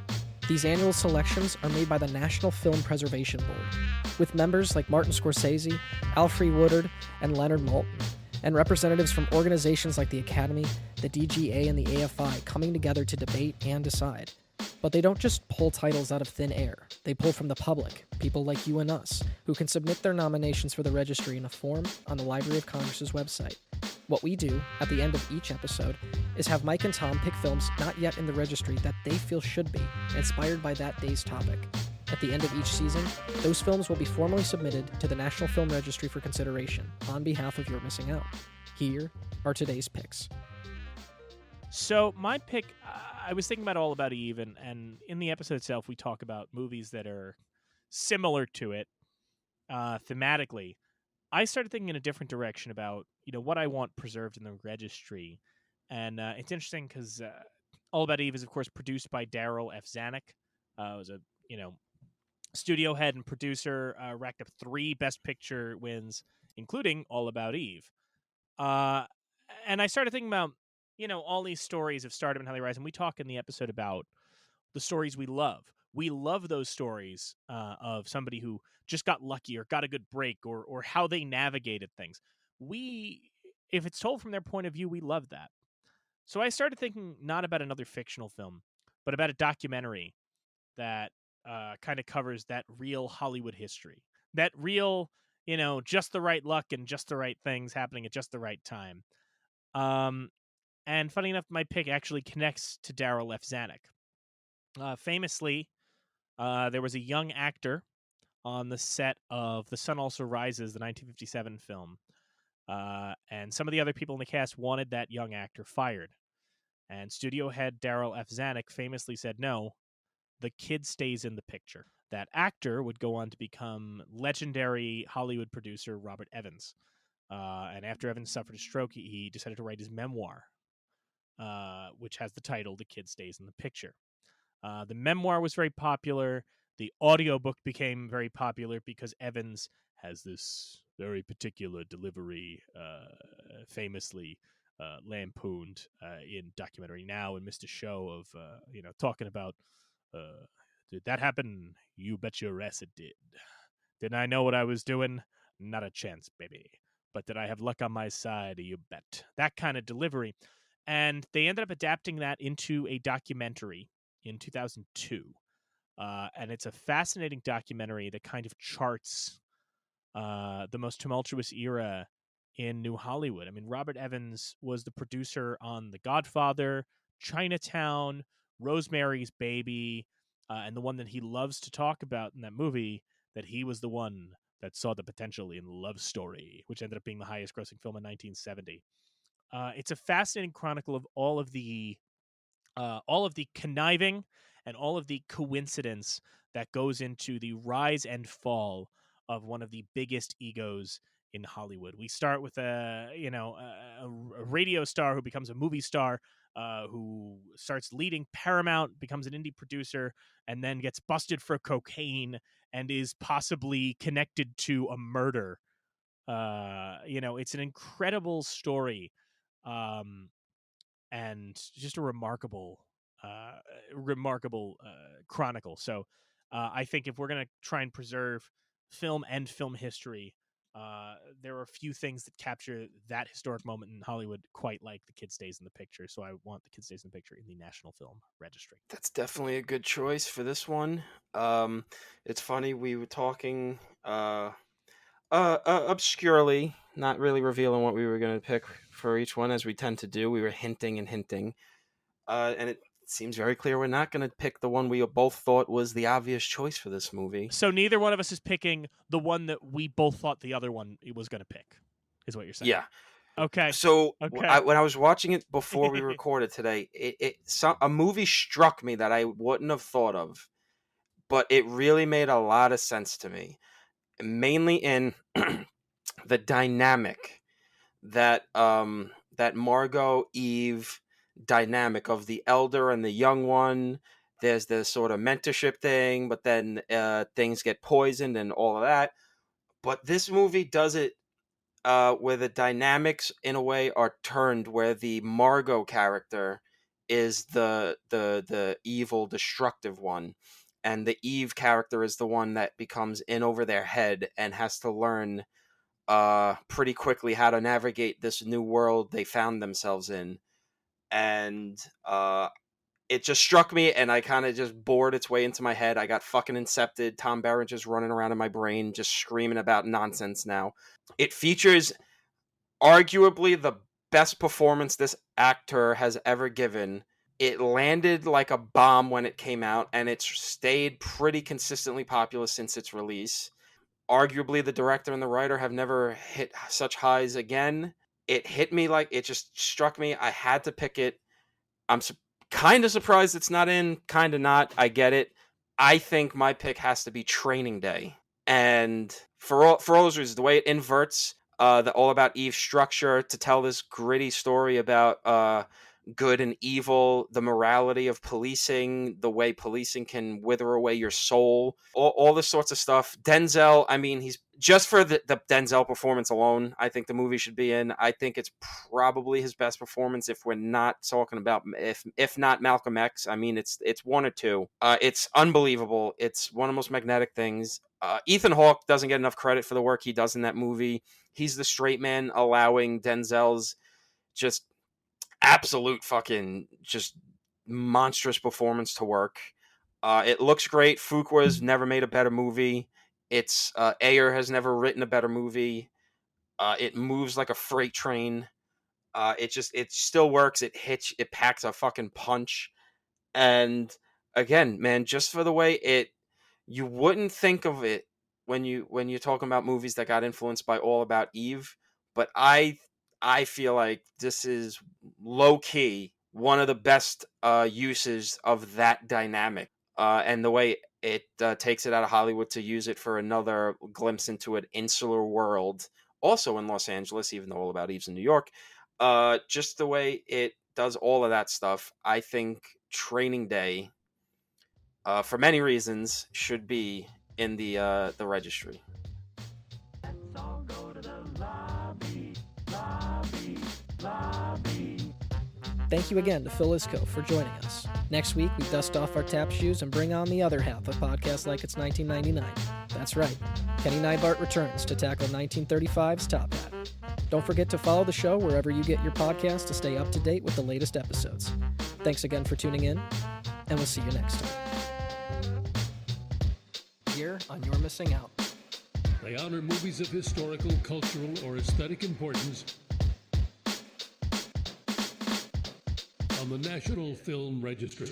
These annual selections are made by the National Film Preservation Board, with members like Martin Scorsese, Alfre Woodard, and Leonard Maltin, and representatives from organizations like the Academy, the DGA, and the AFI coming together to debate and decide. But they don't just pull titles out of thin air. They pull from the public, people like you and us, who can submit their nominations for the registry in a form on the Library of Congress's website. What we do, at the end of each episode, is have Mike and Tom pick films not yet in the registry that they feel should be, inspired by that day's topic. At the end of each season, those films will be formally submitted to the National Film Registry for consideration, on behalf of You're Missing Out. Here are today's picks. So my pick, I was thinking about All About Eve, and in the episode itself, we talk about movies that are similar to it thematically. I started thinking in a different direction about what I want preserved in the registry, and it's interesting because All About Eve is of course produced by Daryl F. Zanuck. It was a studio head and producer, racked up 3 Best Picture wins, including All About Eve. And I started thinking about all these stories of stardom and how they rise, and we talk in the episode about the stories we love. We love those stories of somebody who just got lucky or got a good break or how they navigated things. If it's told from their point of view, we love that. So I started thinking not about another fictional film, but about a documentary that kind of covers that real Hollywood history, that real, just the right luck and just the right things happening at just the right time. And funny enough, my pick actually connects to Daryl F. Zanuck. Famously, there was a young actor on the set of The Sun Also Rises, the 1957 film. And some of the other people in the cast wanted that young actor fired. And studio head Daryl F. Zanuck famously said, no, the kid stays in the picture. That actor would go on to become legendary Hollywood producer Robert Evans. And after Evans suffered a stroke, he decided to write his memoir, which has the title The Kid Stays in the Picture. The memoir was very popular. The audiobook became very popular because Evans has this very particular delivery, famously lampooned in Documentary Now and Mr. Show of, talking about, did that happen? You bet your ass it did. Didn't I know what I was doing? Not a chance, baby. But did I have luck on my side? You bet. That kind of delivery. And they ended up adapting that into a documentary in 2002. And it's a fascinating documentary that kind of charts the most tumultuous era in New Hollywood. I mean, Robert Evans was the producer on The Godfather, Chinatown, Rosemary's Baby, and the one that he loves to talk about in that movie, that he was the one that saw the potential in Love Story, which ended up being the highest grossing film in 1970. It's a fascinating chronicle of all of the conniving and all of the coincidence that goes into the rise and fall of one of the biggest egos in Hollywood. We start with a radio star who becomes a movie star, who starts leading Paramount, becomes an indie producer, and then gets busted for cocaine and is possibly connected to a murder. It's an incredible story, and just a remarkable chronicle. So I think if we're going to try and preserve film and film history, there are a few things that capture that historic moment in Hollywood quite like The Kid Stays in the Picture. So I want The Kid Stays in the Picture in the National Film Registry. That's definitely a good choice for this one. It's funny, we were talking obscurely, not really revealing what we were going to pick for each one, as we tend to do. We were hinting and hinting. And it seems very clear we're not going to pick the one we both thought was the obvious choice for this movie. So neither one of us is picking the one that we both thought the other one was going to pick, is what you're saying? Yeah. Okay. So Okay. when I was watching it before we recorded today, a movie struck me that I wouldn't have thought of, but it really made a lot of sense to me, mainly in the dynamic that Margot Eve dynamic of the elder and the young one. There's this sort of mentorship thing, but then things get poisoned and all of that. But this movie does it where the dynamics in a way are turned, where the Margot character is the evil, destructive one, and the Eve character is the one that becomes in over their head and has to learn pretty quickly how to navigate this new world they found themselves in. And it just struck me, and I kind of just bored its way into my head. I got fucking incepted. Tom Berenger's running around in my brain, just screaming about nonsense now. It features arguably the best performance this actor has ever given. It landed like a bomb when it came out, and it's stayed pretty consistently popular since its release. Arguably, the director and the writer have never hit such highs again. It hit me, like, it just struck me. I had to pick it. I'm kind of surprised it's not in, kind of not. I get it. I think my pick has to be Training Day. And for all those reasons, the way it inverts the All About Eve structure to tell this gritty story about good and evil, the morality of policing, the way policing can wither away your soul, all this sorts of stuff. Denzel, I mean, he's just for the Denzel performance alone, I think the movie should be in. I think it's probably his best performance if we're not talking about, if not Malcolm X. I mean, it's one or two. It's unbelievable. It's one of the most magnetic things. Ethan Hawke doesn't get enough credit for the work he does in that movie. He's the straight man allowing Denzel's just absolute fucking just monstrous performance to work. It looks great. Fuqua's never made a better movie. It's Ayer has never written a better movie. It moves like a freight train. It still works. It packs a fucking punch. And again, man, just for the way you wouldn't think of it when you're talking about movies that got influenced by All About Eve, but I feel like this is low key one of the best uses of that dynamic, and the way it takes it out of Hollywood to use it for another glimpse into an insular world, also in Los Angeles, even though All About Eve's in New York. Just the way it does all of that stuff, I think Training Day, for many reasons, should be in the registry. Thank you again to Phil Iscove for joining us. Next week, we dust off our tap shoes and bring on the other half of Podcast Like It's 1999. That's right, Kenny Neibart returns to tackle 1935's Top Hat. Don't forget to follow the show wherever you get your podcast to stay up to date with the latest episodes. Thanks again for tuning in, and we'll see you next time. Here on You're Missing Out. They honor movies of historical, cultural, or aesthetic importance on the National Film Registry.